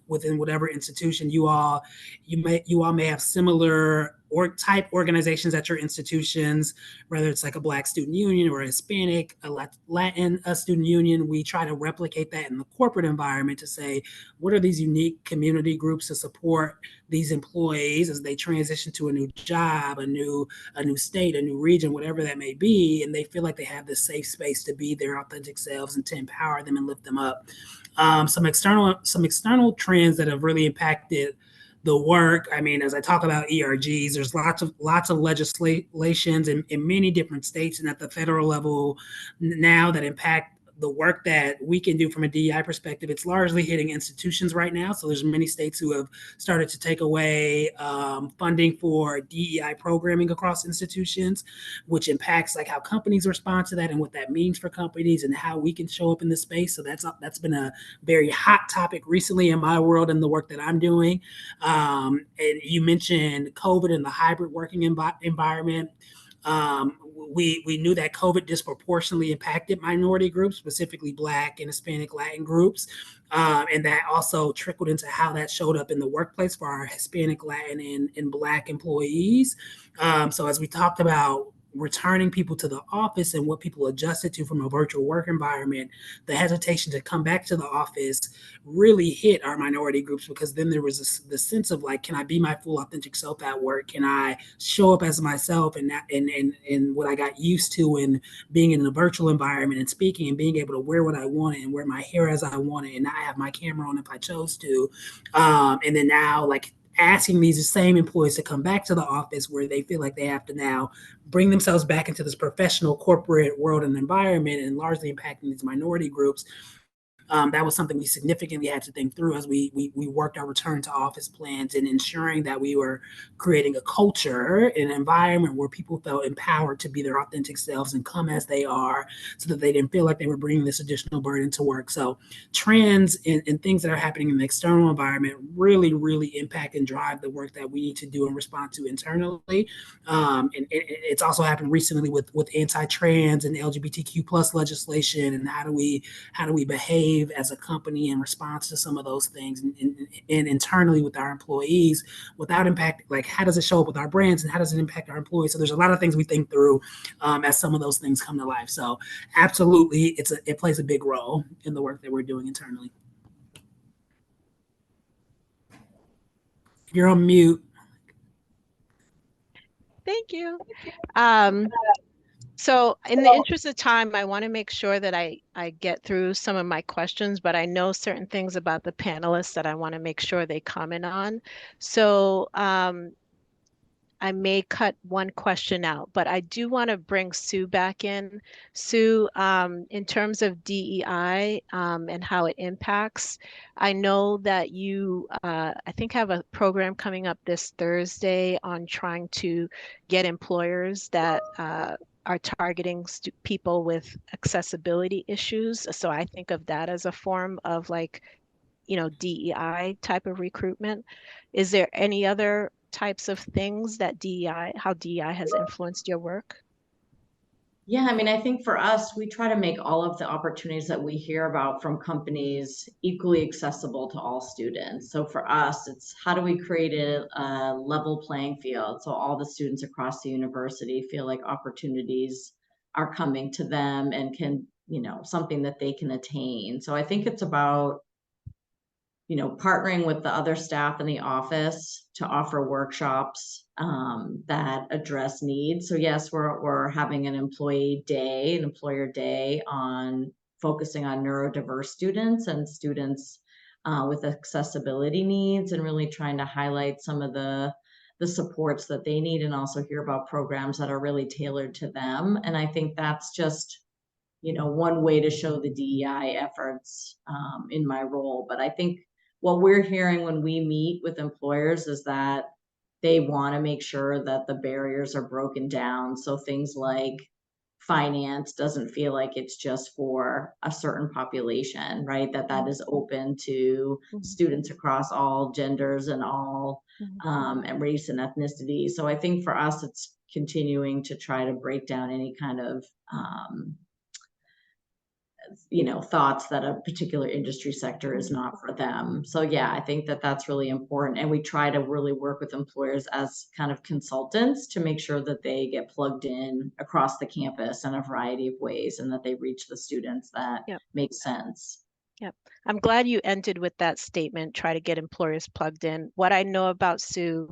whatever institution you all may have similar or type organizations at your institutions, whether it's like a Black student union or a Hispanic, a Latin student union. We try to replicate that in the corporate environment to say, what are these unique community groups to support these employees as they transition to a new job, a new state, a new region, whatever that may be, and they feel like they have this safe space to be their authentic selves and to empower them and lift them up. Some external trends that have really impacted the work. I mean, as I talk about ERGs, there's lots of legislations in many different states and at the federal level now that impact the work that we can do from a DEI perspective. It's largely hitting institutions right now. So there's many states who have started to take away funding for DEI programming across institutions, which impacts like how companies respond to that and what that means for companies and how we can show up in the space. So that's been a very hot topic recently in my world and the work that I'm doing. And you mentioned COVID and the hybrid working environment. We knew that COVID disproportionately impacted minority groups, specifically Black and Hispanic Latin groups. And that also trickled into how that showed up in the workplace for our Hispanic, Latin, and Black employees. So as we talked about returning people to the office and what people adjusted to from a virtual work environment, the hesitation to come back to the office really hit our minority groups because then there was the sense of like, can I be my full authentic self at work? Can I show up as myself and what I got used to in being in a virtual environment and speaking and being able to wear what I wanted and wear my hair as I wanted and not have my camera on if I chose to. And then now like asking these same employees to come back to the office where they feel like they have to now bring themselves back into this professional corporate world and environment and largely impacting these minority groups. That was something we significantly had to think through as we worked our return to office plans and ensuring that we were creating a culture, an environment where people felt empowered to be their authentic selves and come as they are so that they didn't feel like they were bringing this additional burden to work. So trends and things that are happening in the external environment really, really impact and drive the work that we need to do and respond to internally. And it's also happened recently with anti-trans and LGBTQ plus legislation and how do we behave as a company in response to some of those things and internally with our employees without impact, like how does it show up with our brands and how does it impact our employees? So there's a lot of things we think through as some of those things come to life. So absolutely, it plays a big role in the work that we're doing internally. You're on mute. Thank you. So in the interest of time, I want to make sure that I get through some of my questions, but I know certain things about the panelists that I want to make sure they comment on. So I may cut one question out, but I do want to bring Sue back in. Sue, in terms of DEI and how it impacts, I know that you, I think, have a program coming up this Thursday on trying to get employers that are targeting people with accessibility issues. So I think of that as a form of like, DEI type of recruitment. Is there any other types of things that how DEI has influenced your work? Yeah, I mean, I think for us, we try to make all of the opportunities that we hear about from companies equally accessible to all students. So for us, it's how do we create a level playing field so all the students across the university feel like opportunities are coming to them and can, something that they can attain. So I think it's about partnering with the other staff in the office to offer workshops that address needs. So yes, we're having an employer day on focusing on neurodiverse students and students with accessibility needs, and really trying to highlight some of the supports that they need, and also hear about programs that are really tailored to them. And I think that's just one way to show the DEI efforts in my role. But I think what we're hearing when we meet with employers is that they want to make sure that the barriers are broken down. So things like finance doesn't feel like it's just for a certain population, right? That is open to students across all genders and all and race and ethnicity. So I think for us, it's continuing to try to break down any kind of thoughts that a particular industry sector is not for them. So yeah, I think that that's really important. And we try to really work with employers as kind of consultants to make sure that they get plugged in across the campus in a variety of ways, and that they reach the students that make sense. Yep. I'm glad you ended with that statement, try to get employers plugged in. What I know about Sue,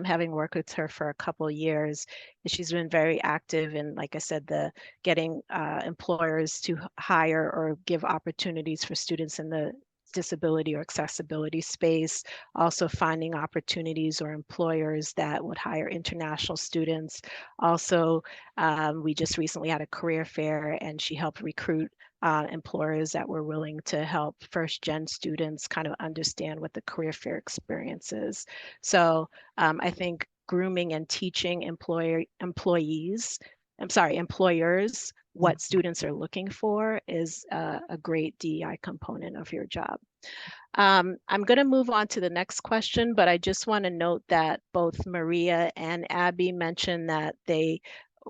having worked with her for a couple of years, is she's been very active in, like I said, the getting employers to hire or give opportunities for students in the disability or accessibility space, also finding opportunities or employers that would hire international students. Also, we just recently had a career fair and she helped recruit employers that were willing to help first-gen students kind of understand what the career fair experience is. So I think grooming and teaching employers what students are looking for is a great DEI component of your job. I'm going to move on to the next question, but I just want to note that both Maria and Abby mentioned that they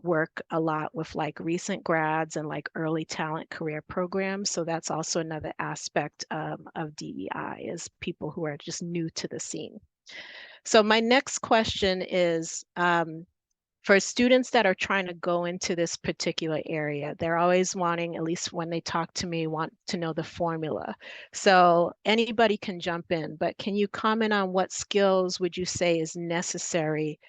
work a lot with like recent grads and like early talent career programs. So that's also another aspect of DEI, is people who are just new to the scene. So my next question is, for students that are trying to go into this particular area, they're always wanting, at least when they talk to me, want to know the formula. So anybody can jump in, but can you comment on what skills would you say is necessary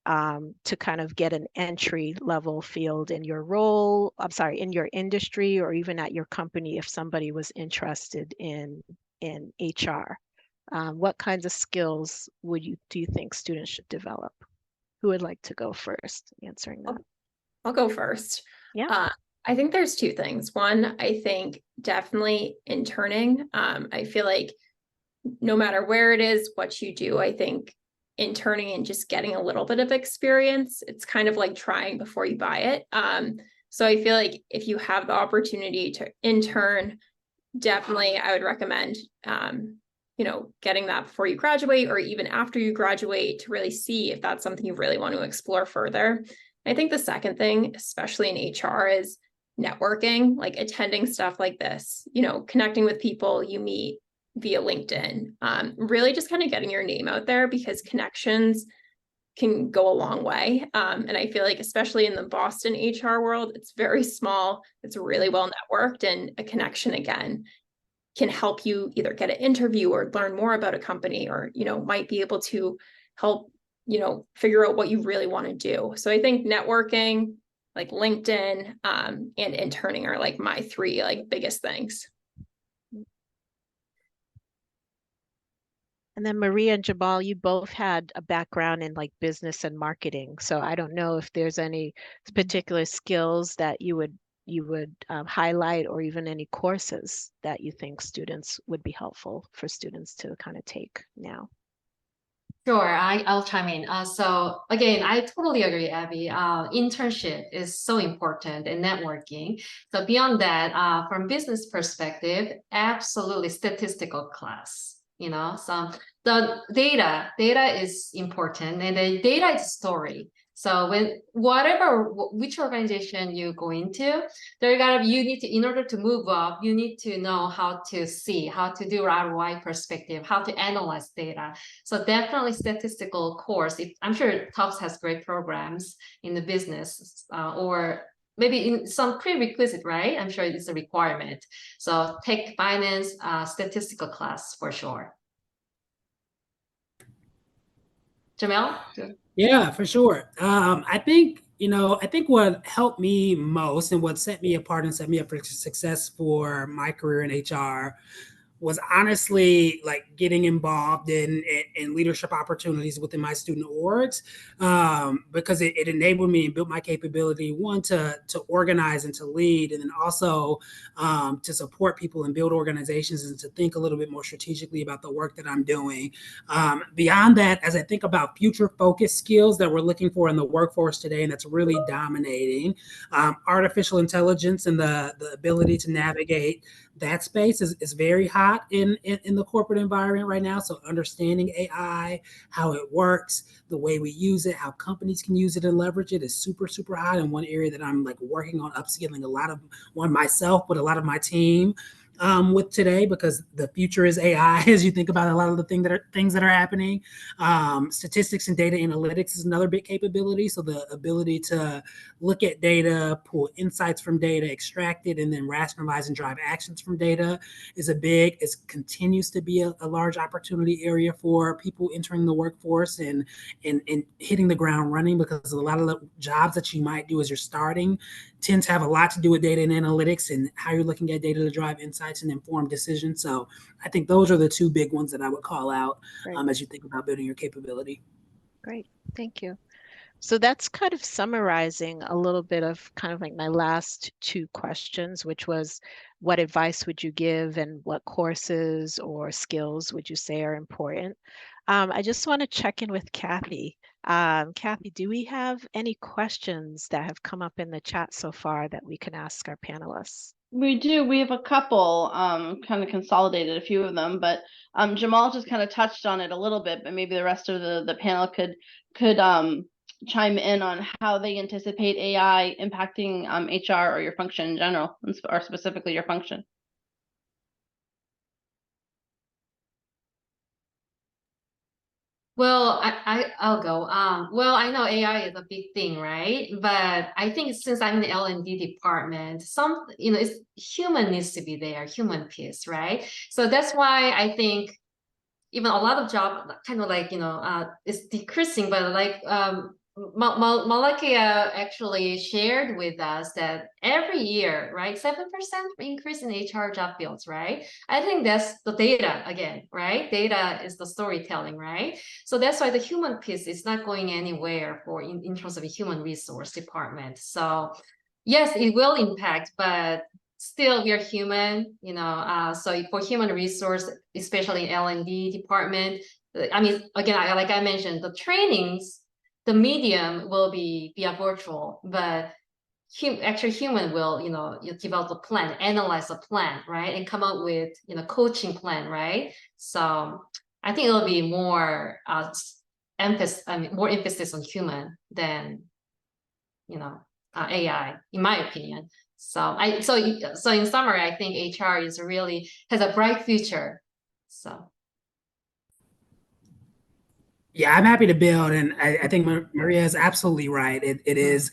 to kind of get an entry level field in your role, in your industry, or even at your company if somebody was interested in HR? What kinds of skills do you think students should develop? Who would like to go first answering that? I'll go first. Yeah. I think there's two things. One, I think definitely interning. I feel like no matter where it is, what you do, I think interning and just getting a little bit of experience, it's kind of like trying before you buy it. So I feel like if you have the opportunity to intern, definitely I would recommend getting that before you graduate, or even after you graduate, to really see if that's something you really want to explore further. I think the second thing, especially in HR, is networking, like attending stuff like this, connecting with people you meet via LinkedIn, really just kind of getting your name out there, because connections can go a long way. And I feel like, especially in the Boston HR world, it's very small, it's really well networked, and a connection, again, can help you either get an interview or learn more about a company, or, might be able to help figure out what you really want to do. So I think networking, like LinkedIn, and interning are like my three like biggest things. And then Maria and Jabal, you both had a background in like business and marketing. So I don't know if there's any particular skills that you would highlight, or even any courses that you think students would be helpful for students to kind of take now. Sure, I'll chime in. So again, I totally agree, Abby. Internship is so important in networking. So beyond that, from business perspective, absolutely statistical class. So the data is important, and the data is story. So which organization you go into, you need to, in order to move up, you need to know how to see, how to do ROI perspective, how to analyze data. So definitely statistical course. I'm sure Tufts has great programs in the business, or maybe in some prerequisite, right? I'm sure it's a requirement. So take finance, statistical class for sure. Jamel? Yeah, for sure. I think what helped me most and what set me apart and set me up for success for my career in HR was honestly like getting involved in leadership opportunities within my student orgs, because it enabled me and built my capability, one, to organize and to lead, and then also to support people and build organizations and to think a little bit more strategically about the work that I'm doing. Beyond that, as I think about future focused skills that we're looking for in the workforce today, and that's really dominating, artificial intelligence and the ability to navigate that space is very hot in the corporate environment right now. So understanding AI, how it works, the way we use it, how companies can use it and leverage it is super, super hot. And one area that I'm like working on upskilling myself, but a lot of my team with today, because the future is AI. As you think about a lot of the things that are happening, statistics and data analytics is another big capability. So the ability to look at data, pull insights from data, extract it, and then rationalize and drive actions from data it continues to be a large opportunity area for people entering the workforce and hitting the ground running, because a lot of the jobs that you might do as you're starting tend to have a lot to do with data and analytics and how you're looking at data to drive insights and inform decisions. So I think those are the two big ones that I would call out as you think about building your capability. Great, thank you. So that's kind of summarizing a little bit of kind of like my last two questions, which was what advice would you give and what courses or skills would you say are important? I just want to check in with Kathy. Kathy, do we have any questions that have come up in the chat so far that we can ask our panelists? We do. We have a couple, kind of consolidated a few of them, but Jamal just kind of touched on it a little bit, but maybe the rest of the panel could chime in on how they anticipate AI impacting HR or your function in general, or specifically your function. Well, I'll go. Well, I know AI is a big thing, right? But I think since I'm in the L&D department, it's human needs to be there, human piece, right? So that's why I think even a lot of job kind of like, it's decreasing, but like Malakia actually shared with us that every year, right, 7% increase in HR job fields, right? I think that's the data again, right? Data is the storytelling, right? So that's why the human piece is not going anywhere in terms of a human resource department. So yes, it will impact, but still we are human, so for human resource, especially in L&D department, I mean, again, like I mentioned, the trainings, the medium will be via virtual, but actually human will, you develop a plan, analyze a plan, right? And come up with, coaching plan, right? So I think it'll be more more emphasis on human than, AI, in my opinion. So in summary, I think HR has a bright future. So. Yeah, I'm happy to build, and I think Maria is absolutely right. It is.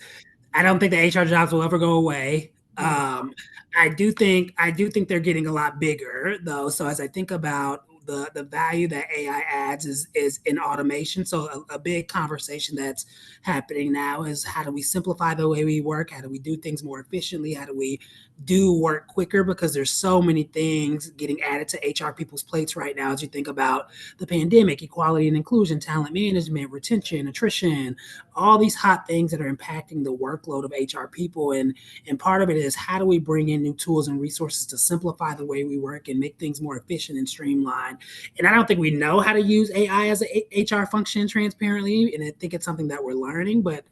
I don't think the HR jobs will ever go away. I do think they're getting a lot bigger though. So as I think about the value that AI adds is in automation. So a big conversation that's happening now is how do we simplify the way we work? How do we do things more efficiently? How do we do work quicker? Because there's so many things getting added to HR people's plates right now as you think about the pandemic, equality and inclusion, talent management, retention, attrition, all these hot things that are impacting the workload of HR people. And part of it is how do we bring in new tools and resources to simplify the way we work and make things more efficient and streamlined. And I don't think we know how to use AI as a HR function transparently. And I think it's something that we're learning. But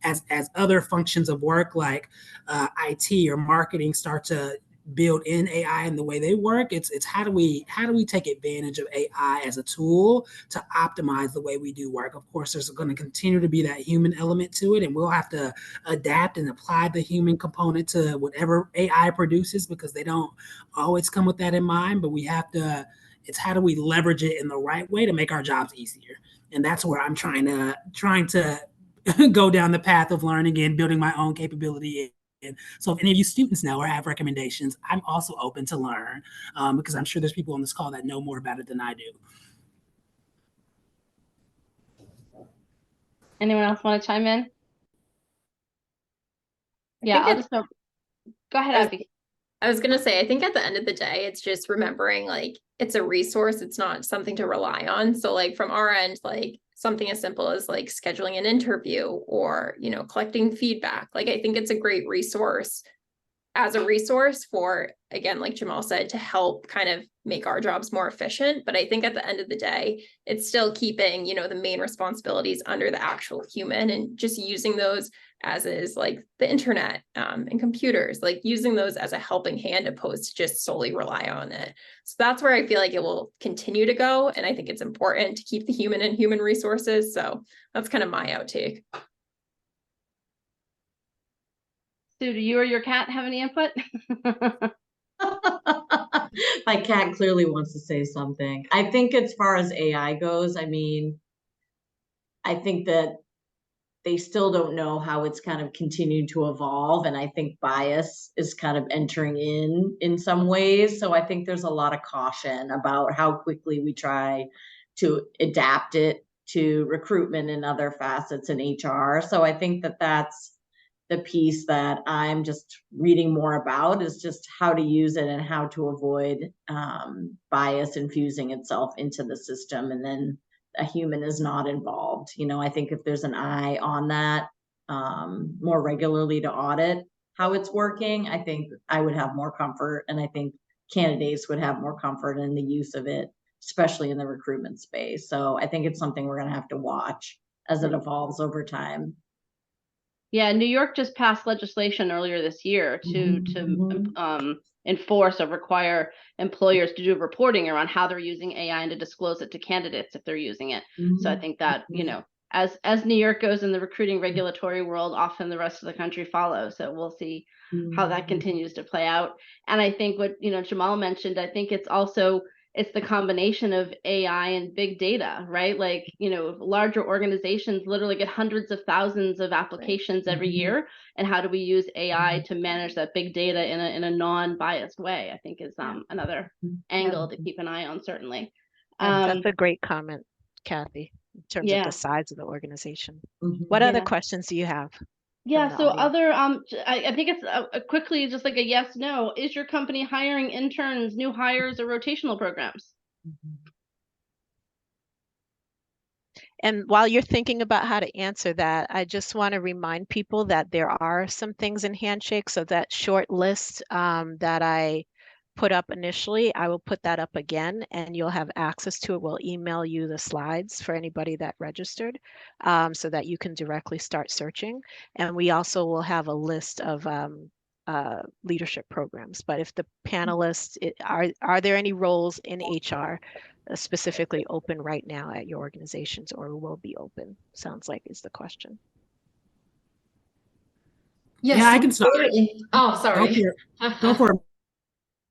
as other functions of work like IT or marketing start to build in AI in the way they work, it's how do we take advantage of AI as a tool to optimize the way we do work. Of course, there's going to continue to be that human element to it, and we'll have to adapt and apply the human component to whatever AI produces, because they don't always come with that in mind. But we have to, it's how do we leverage it in the right way to make our jobs easier. And that's where I'm trying to go down the path of learning and building my own capability. So if any of you students know or have recommendations, I'm also open to learn, because I'm sure there's people on this call that know more about it than I do. Anyone else want to chime in? Yeah, I'll just go ahead, Abby. I was gonna say, I think at the end of the day, it's just remembering like it's a resource, it's not something to rely on. So like from our end, like something as simple as like scheduling an interview or, you know, collecting feedback. Like I think it's a great resource as a resource for, again, like Jamal said, to help kind of make our jobs more efficient. But I think at the end of the day, it's still keeping, you know, the main responsibilities under the actual human, and just using those as is like the internet and computers, like using those as a helping hand opposed to just solely rely on it. So that's where I feel like it will continue to go. And I think it's important to keep the human in human resources. So that's kind of my outtake. Sue, do you or your cat have any input? My cat clearly wants to say something. I think as far as AI goes, I mean, I think that they still don't know how it's kind of continued to evolve. And I think bias is kind of entering in some ways. So I think there's a lot of caution about how quickly we try to adapt it to recruitment and other facets in HR. So I think that that's the piece that I'm just reading more about, is just how to use it and how to avoid bias infusing itself into the system, and then a human is not involved. You know, I think if there's an eye on that more regularly to audit how it's working, I think I would have more comfort, and I think candidates would have more comfort in the use of it, especially in the recruitment space. So I think it's something we're going to have to watch as it evolves over time. Yeah, New York just passed legislation earlier this year to enforce or require employers to do reporting around how they're using AI and to disclose it to candidates if they're using it. So I think that, you know, as New York goes in the recruiting regulatory world, often the rest of the country follows. So we'll see how that continues to play out. And I think what, you know, Jamal mentioned, I think it's the combination of AI and big data, right? Like, you know, larger organizations literally get hundreds of thousands of applications every year. And how do we use AI to manage that big data in a non-biased way, I think is another angle to keep an eye on, certainly. That's a great comment, Kathy, in terms of the size of the organization. What other questions do you have? Yeah, so other, I think it's quickly just like a yes, no. Is your company hiring interns, new hires, or rotational programs? And while you're thinking about how to answer that, I just want to remind people that there are some things in Handshake. So that short list that I put up initially, I will put that up again, and you'll have access to it. We'll email you the slides for anybody that registered, so that you can directly start searching. And we also will have a list of leadership programs. But if the panelists, are there any roles in HR specifically open right now at your organizations, or will be open? Sounds like is the question. Yes, yeah, I can start. Oh, sorry. Go for it.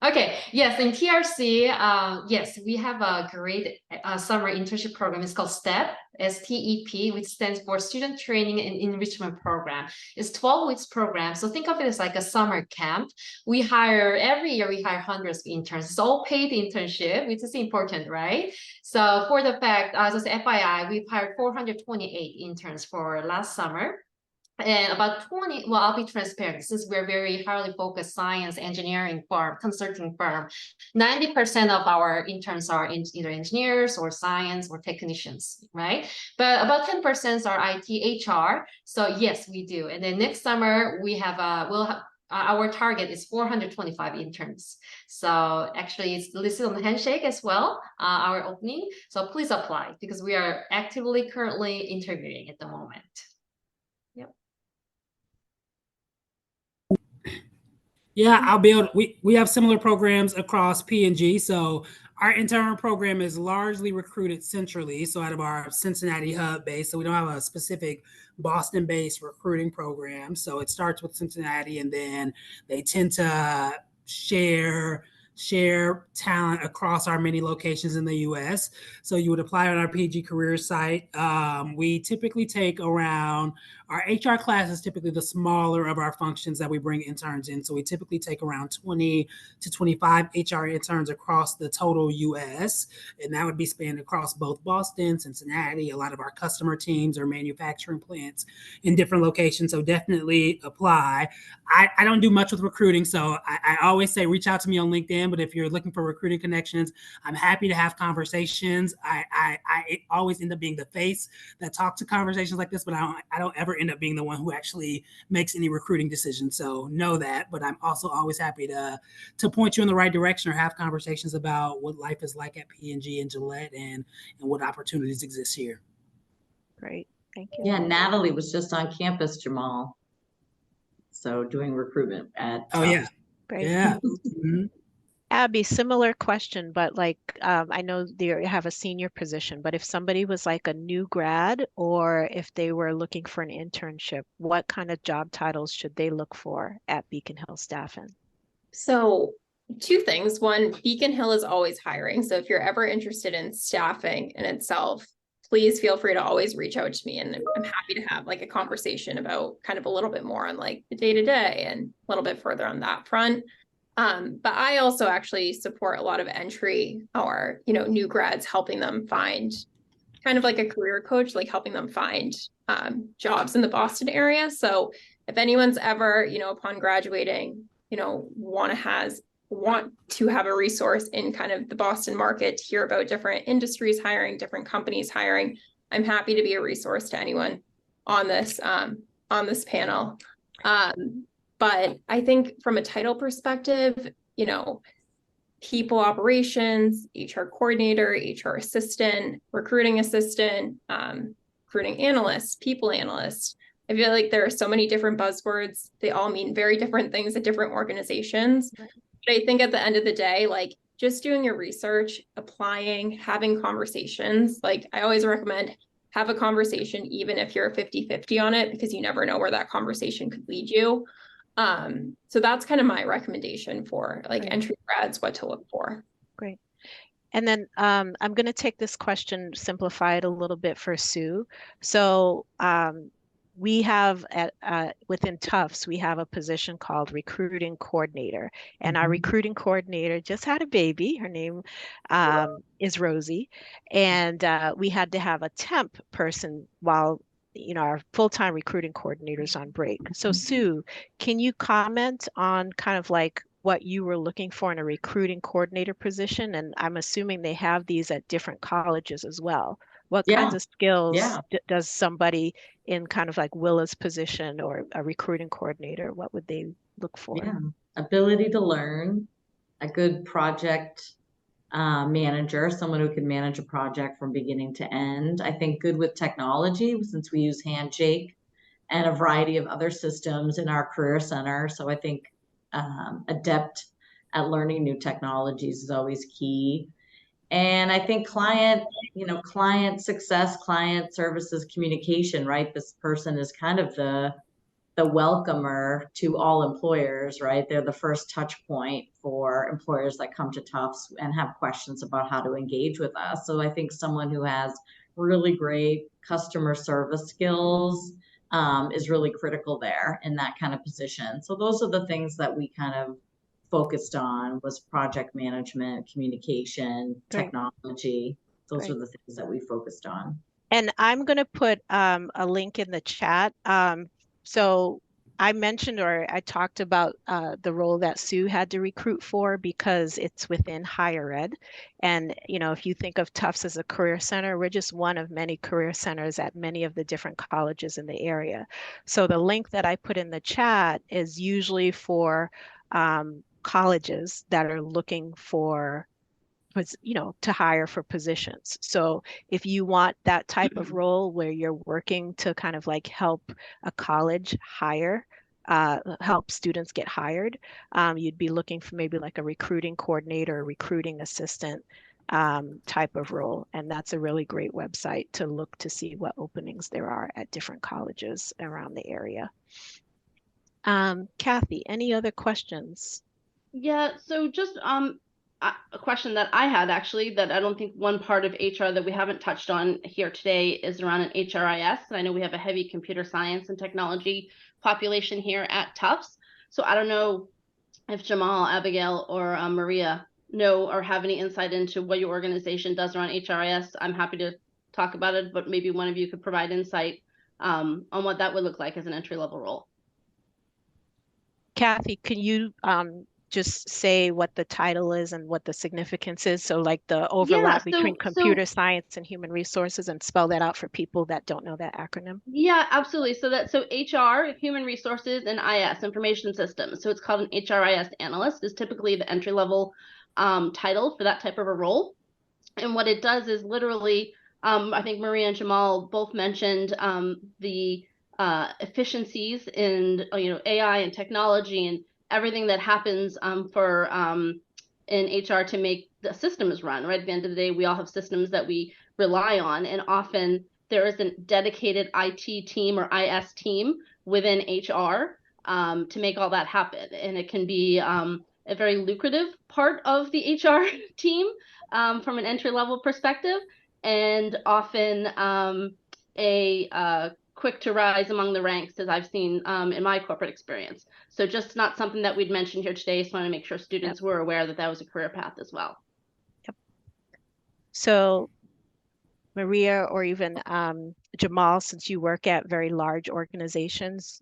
Okay, yes, in TRC, yes, we have a great summer internship program. It's called STEP, STEP, which stands for Student Training and Enrichment Program. It's 12 weeks program. So think of it as like a summer camp. Every year we hire hundreds of interns. It's all paid internship, which is important, right? So for the fact, just FYI, we've hired 428 interns for last summer. And about 20, well, I'll be transparent. Since we're very highly focused science, engineering firm, consulting firm, 90% of our interns are either engineers or science or technicians, right? But about 10% are IT, HR. So yes, we do. And then next summer our target is 425 interns. So actually it's listed on the handshake as well, our opening. So please apply because we are actively currently interviewing at the moment. Yeah, we have similar programs across P&G. So our intern program is largely recruited centrally, so out of our Cincinnati hub base. So we don't have a specific Boston-based recruiting program. So it starts with Cincinnati, and then they tend to share talent across our many locations in the U.S. So you would apply on our PG careers site. We typically take around, our HR class is typically the smaller of our functions that we bring interns in. So we typically take around 20 to 25 HR interns across the total U.S. And that would be spanned across both Boston, Cincinnati. A lot of our customer teams or manufacturing plants in different locations. So definitely apply. I don't do much with recruiting. So I always say reach out to me on LinkedIn. But if you're looking for recruiting connections, I'm happy to have conversations. I always end up being the face that talks to conversations like this, but I don't ever end up being the one who actually makes any recruiting decisions. So know that, but I'm also always happy to point you in the right direction or have conversations about what life is like at P&G and Gillette and what opportunities exist here. Great, thank you. Yeah, Natalie was just on campus, Jamal. So doing recruitment at Oh yeah. Great. Yeah. Mm-hmm. Abby, similar question, but like I know you have a senior position, but if somebody was like a new grad or if they were looking for an internship, what kind of job titles should they look for at Beacon Hill Staffing? So two things. One, Beacon Hill is always hiring. So if you're ever interested in staffing in itself, please feel free to always reach out to me. And I'm happy to have like a conversation about kind of a little bit more on like the day-to-day and a little bit further on that front. But I also actually support a lot of entry or, new grads, helping them find kind of like a career coach, like helping them find jobs in the Boston area. So if anyone's ever, upon graduating, want to have a resource in kind of the Boston market to hear about different industries hiring, different companies hiring, I'm happy to be a resource to anyone on this panel. But I think from a title perspective, people operations, HR coordinator, HR assistant, recruiting assistant, recruiting analyst, people analyst. I feel like there are so many different buzzwords. They all mean very different things at different organizations. Right. But I think at the end of the day, like just doing your research, applying, having conversations, like I always recommend have a conversation, even if you're 50-50 on it, because you never know where that conversation could lead you. So that's kind of my recommendation for like Great. Entry grads, what to look for. Great. And then I'm going to take this question, simplify it a little bit for Sue. So we have within Tufts, we have a position called recruiting coordinator, and our recruiting coordinator just had a baby. Her name is Rosie, and we had to have a temp person while our full-time recruiting coordinators on break. So Sue, can you comment on kind of like what you were looking for in a recruiting coordinator position? And I'm assuming they have these at different colleges as well. What kinds of skills does somebody in kind of like Willa's position or a recruiting coordinator, what would they look for? Yeah, ability to learn, a good project manager, someone who can manage a project from beginning to end. I think good with technology, since we use Handshake and a variety of other systems in our career center. So I think adept at learning new technologies is always key. And I think client success, client services, communication, right? This person is kind of the the welcomer to all employers, right? They're the first touch point for employers that come to Tufts and have questions about how to engage with us. So I think someone who has really great customer service skills is really critical there in that kind of position. So those are the things that we kind of focused on, was project management, communication, Great. technology. Those Great. are the things that we focused on. And I'm going to put a link in the chat. So I mentioned, or I talked about the role that Sue had to recruit for, because it's within higher ed. And, you know, if you think of Tufts as a career center, we're just one of many career centers at many of the different colleges in the area. So the link that I put in the chat is usually for colleges that are looking for, you know, to hire for positions. So if you want that type of role where you're working to kind of like help a college hire, help students get hired, you'd be looking for maybe like a recruiting coordinator, or recruiting assistant type of role. And that's a really great website to look to see what openings there are at different colleges around the area. Kathy, any other questions? Yeah, so just a question that I had, actually, that I don't think one part of HR that we haven't touched on here today is around an HRIS. And I know we have a heavy computer science and technology population here at Tufts. So I don't know if Jamal, Abigail, or Maria know or have any insight into what your organization does around HRIS. I'm happy to talk about it, but maybe one of you could provide insight on what that would look like as an entry-level role. Kathy, can you just say what the title is and what the significance is? So like the overlap between computer science and human resources, and spell that out for people that don't know that acronym. Yeah, absolutely. So HR, human resources, and IS, information systems. So it's called an HRIS analyst, is typically the entry-level title for that type of a role. And what it does is literally, I think Maria and Jamal both mentioned the efficiencies in AI and technology and everything that happens in HR to make the systems run, right? At the end of the day, we all have systems that we rely on, and often there is a dedicated IT team or IS team within HR to make all that happen. And it can be a very lucrative part of the HR team from an entry-level perspective, and often a quick to rise among the ranks, as I've seen in my corporate experience. So just not something that we'd mentioned here today. So I want to make sure students were aware that that was a career path as well. Yep. So Maria, or even Jamal, since you work at very large organizations,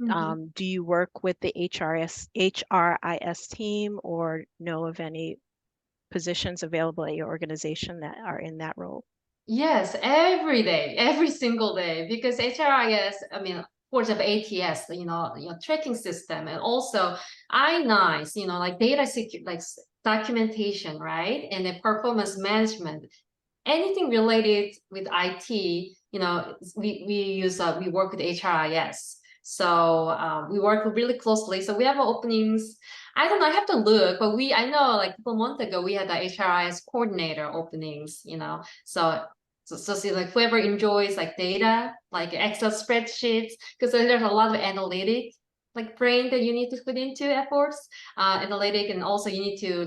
do you work with the HRIS team, or know of any positions available at your organization that are in that role? Yes, every day, every single day, because HRIS, I mean, for example, ATS, tracking system, and also I9s, like data security, like documentation, right? And the performance management, anything related with IT, we work with HRIS. So we work really closely. So we have openings. I don't know, I have to look, but I know like a couple months ago, we had the HRIS coordinator openings, So see, like whoever enjoys like data, like Excel spreadsheets, because there's a lot of analytic like brain that you need to put into efforts, analytic, and also you need to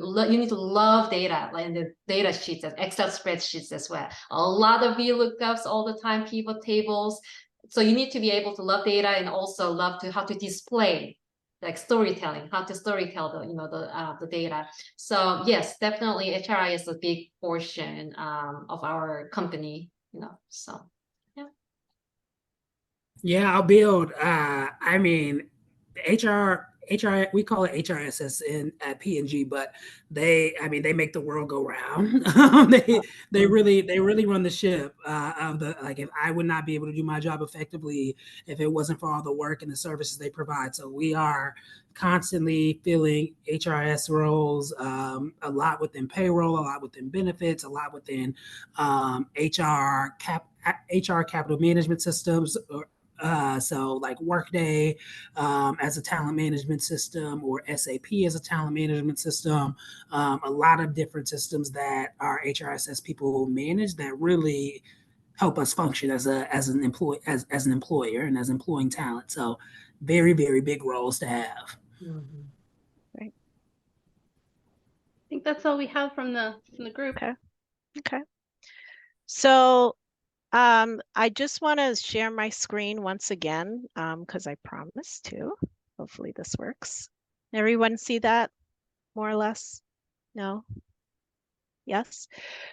love data, like in the data sheets, Excel spreadsheets as well. A lot of VLOOKUPs all the time, pivot tables. So you need to be able to love data and also love to how to display, like storytelling, how to storytell the data. So yes, definitely HRI is a big portion of our company, so yeah. Yeah, I'll build. I mean, HR, we call it HRSS at P&G, but they make the world go round. They really run the ship of the, like, if I would not be able to do my job effectively if it wasn't for all the work and the services they provide. So we are constantly filling HRS roles, a lot within payroll, a lot within benefits, a lot within HR capital management systems, so like Workday as a talent management system, or SAP as a talent management system, a lot of different systems that our HRSS people manage that really help us function as an employer and as employing talent. So very, very big roles to have. Right. I think that's all we have from the group. Okay. Okay. So I just want to share my screen once again, because I promised to. Hopefully this works. Everyone see that more or less? No? Yes.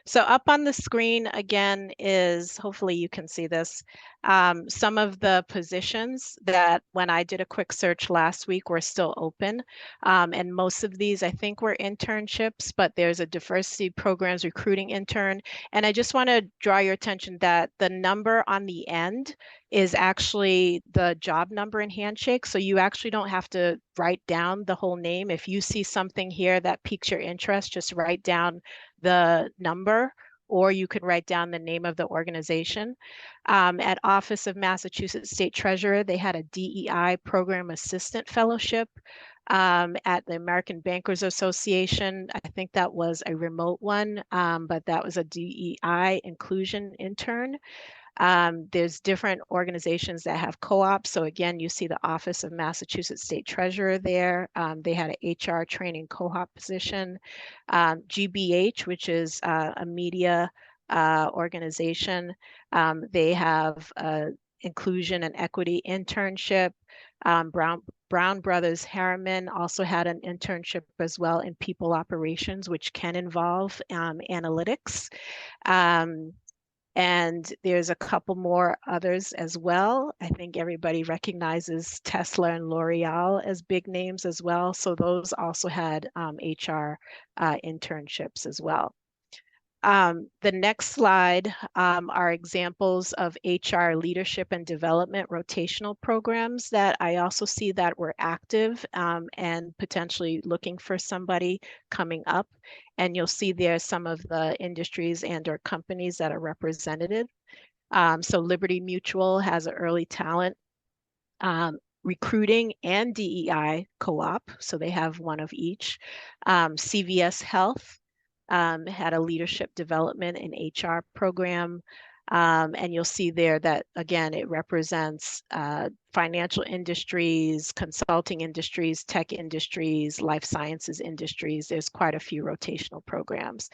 So up on the screen again is, hopefully you can see this, some of the positions that when I did a quick search last week were still open. And most of these I think were internships, but there's a diversity programs recruiting intern. And I just want to draw your attention that the number on the end is actually the job number in Handshake. So you actually don't have to write down the whole name. If you see something here that piques your interest, just write down the number, or you could write down the name of the organization. At Office of Massachusetts State Treasurer, they had a DEI Program Assistant Fellowship. At the American Bankers Association, I think that was a remote one, but that was a DEI inclusion intern. There's different organizations that have co-ops. So again, you see the Office of Massachusetts State Treasurer there. They had an HR training co-op position. GBH, which is a media organization, they have inclusion and equity internship. Brown Brothers Harriman also had an internship as well in people operations, which can involve analytics. And there's a couple more others as well. I think everybody recognizes Tesla and L'Oreal as big names as well. So those also had HR internships as well. The next slide are examples of HR leadership and development rotational programs that I also see that were active and potentially looking for somebody coming up. And you'll see there some of the industries and or companies that are represented. So Liberty Mutual has an early talent recruiting and DEI co-op. So they have one of each. CVS Health had a leadership development and HR program. And you'll see there that, again, it represents financial industries, consulting industries, tech industries, life sciences industries. There's quite a few rotational programs.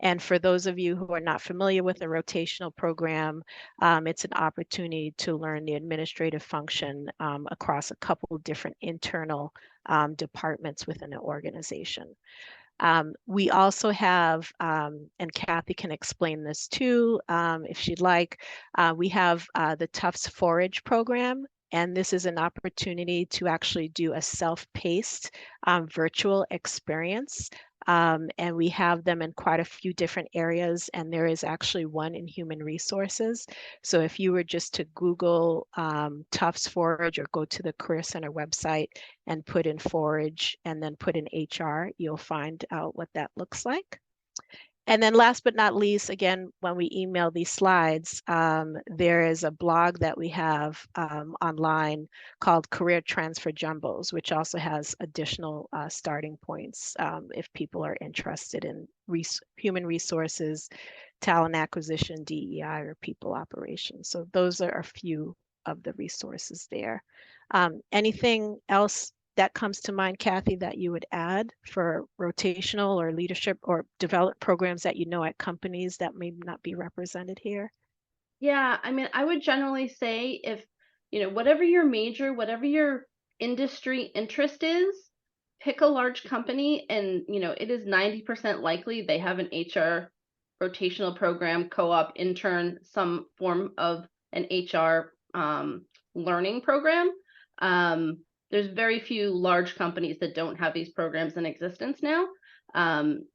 And for those of you who are not familiar with a rotational program, it's an opportunity to learn the administrative function across a couple of different internal departments within an organization. We also have, and Kathy can explain this too, if she'd like, we have the Tufts Forage program, and this is an opportunity to actually do a self-paced virtual experience. And we have them in quite a few different areas, and there is actually one in human resources. So if you were just to Google Tufts Forage or go to the Career Center website and put in forage and then put in HR, you'll find out what that looks like. And then last but not least, again, when we email these slides, there is a blog that we have online called Career Transfer Jumbos, which also has additional starting points if people are interested in human resources, talent acquisition, DEI, or people operations. So those are a few of the resources there. Anything else that comes to mind, Kathy, that you would add for rotational or leadership or develop programs that you know at companies that may not be represented here? Yeah, I mean, I would generally say if, whatever your major, whatever your industry interest is, pick a large company and, it is 90% likely they have an HR rotational program, co-op, intern, some form of an HR learning program. There's very few large companies that don't have these programs in existence now.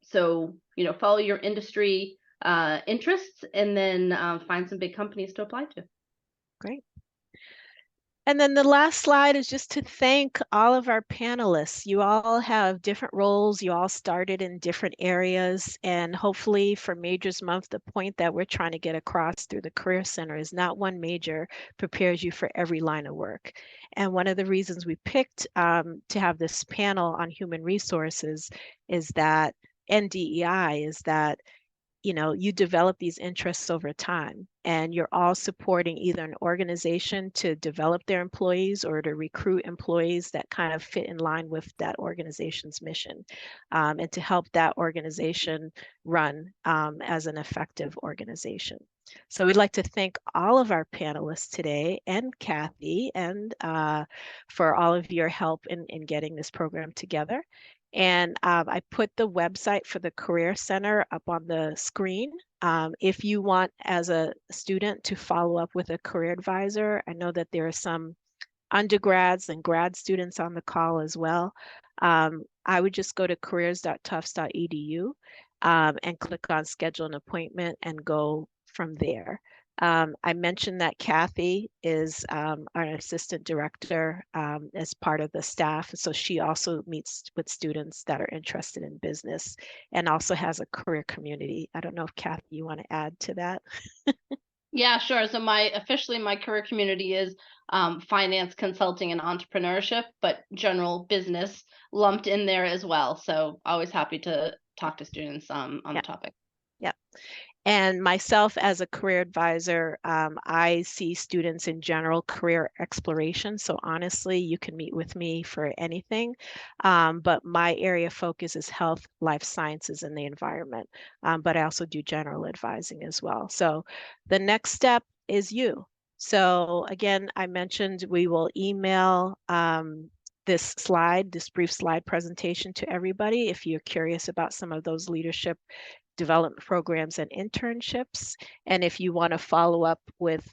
So, follow your industry interests and then find some big companies to apply to. Great. And then the last slide is just to thank all of our panelists. You all have different roles. You all started in different areas. And hopefully for Majors Month, the point that we're trying to get across through the Career Center is not one major prepares you for every line of work. And one of the reasons we picked to have this panel on human resources is that, and DEI, is that you develop these interests over time, and you're all supporting either an organization to develop their employees or to recruit employees that kind of fit in line with that organization's mission, and to help that organization run as an effective organization. So we'd like to thank all of our panelists today and Kathy and for all of your help in getting this program together. And I put the website for the Career Center up on the screen. If you want, as a student, to follow up with a career advisor, I know that there are some undergrads and grad students on the call as well. I would just go to careers.tufts.edu and click on schedule an appointment and go from there. I mentioned that Kathy is our assistant director as part of the staff. So she also meets with students that are interested in business and also has a career community. I don't know if Kathy, you want to add to that? Yeah, sure. So officially my career community is finance, consulting, and entrepreneurship, but general business lumped in there as well. So always happy to talk to students on the topic. Yep. And myself as a career advisor, I see students in general career exploration. So honestly, you can meet with me for anything. But my area of focus is health, life sciences, and the environment. But I also do general advising as well. So the next step is you. So again, I mentioned we will email this brief slide presentation to everybody if you're curious about some of those leadership development programs and internships. And if you want to follow up with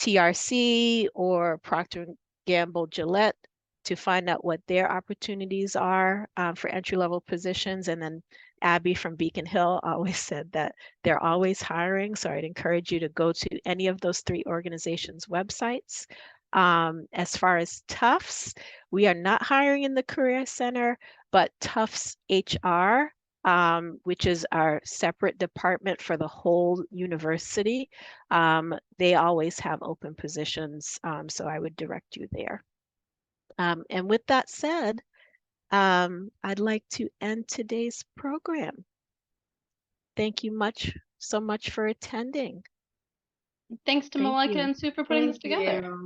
TRC or Procter & Gamble Gillette to find out what their opportunities are for entry-level positions. And then Abby from Beacon Hill always said that they're always hiring. So I'd encourage you to go to any of those 3 organizations' websites. As far as Tufts, we are not hiring in the Career Center, but Tufts HR, which is our separate department for the whole university, they always have open positions, so I would direct you there. And with that said, I'd like to end today's program. Thank you so much for attending. Thanks to Malika and Sue for putting this together.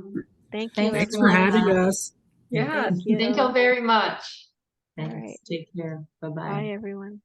Thank you. Thanks for having us. Yeah, Thank you. Thank you very much. Thanks. All right. Take care. Bye-bye. Bye, everyone.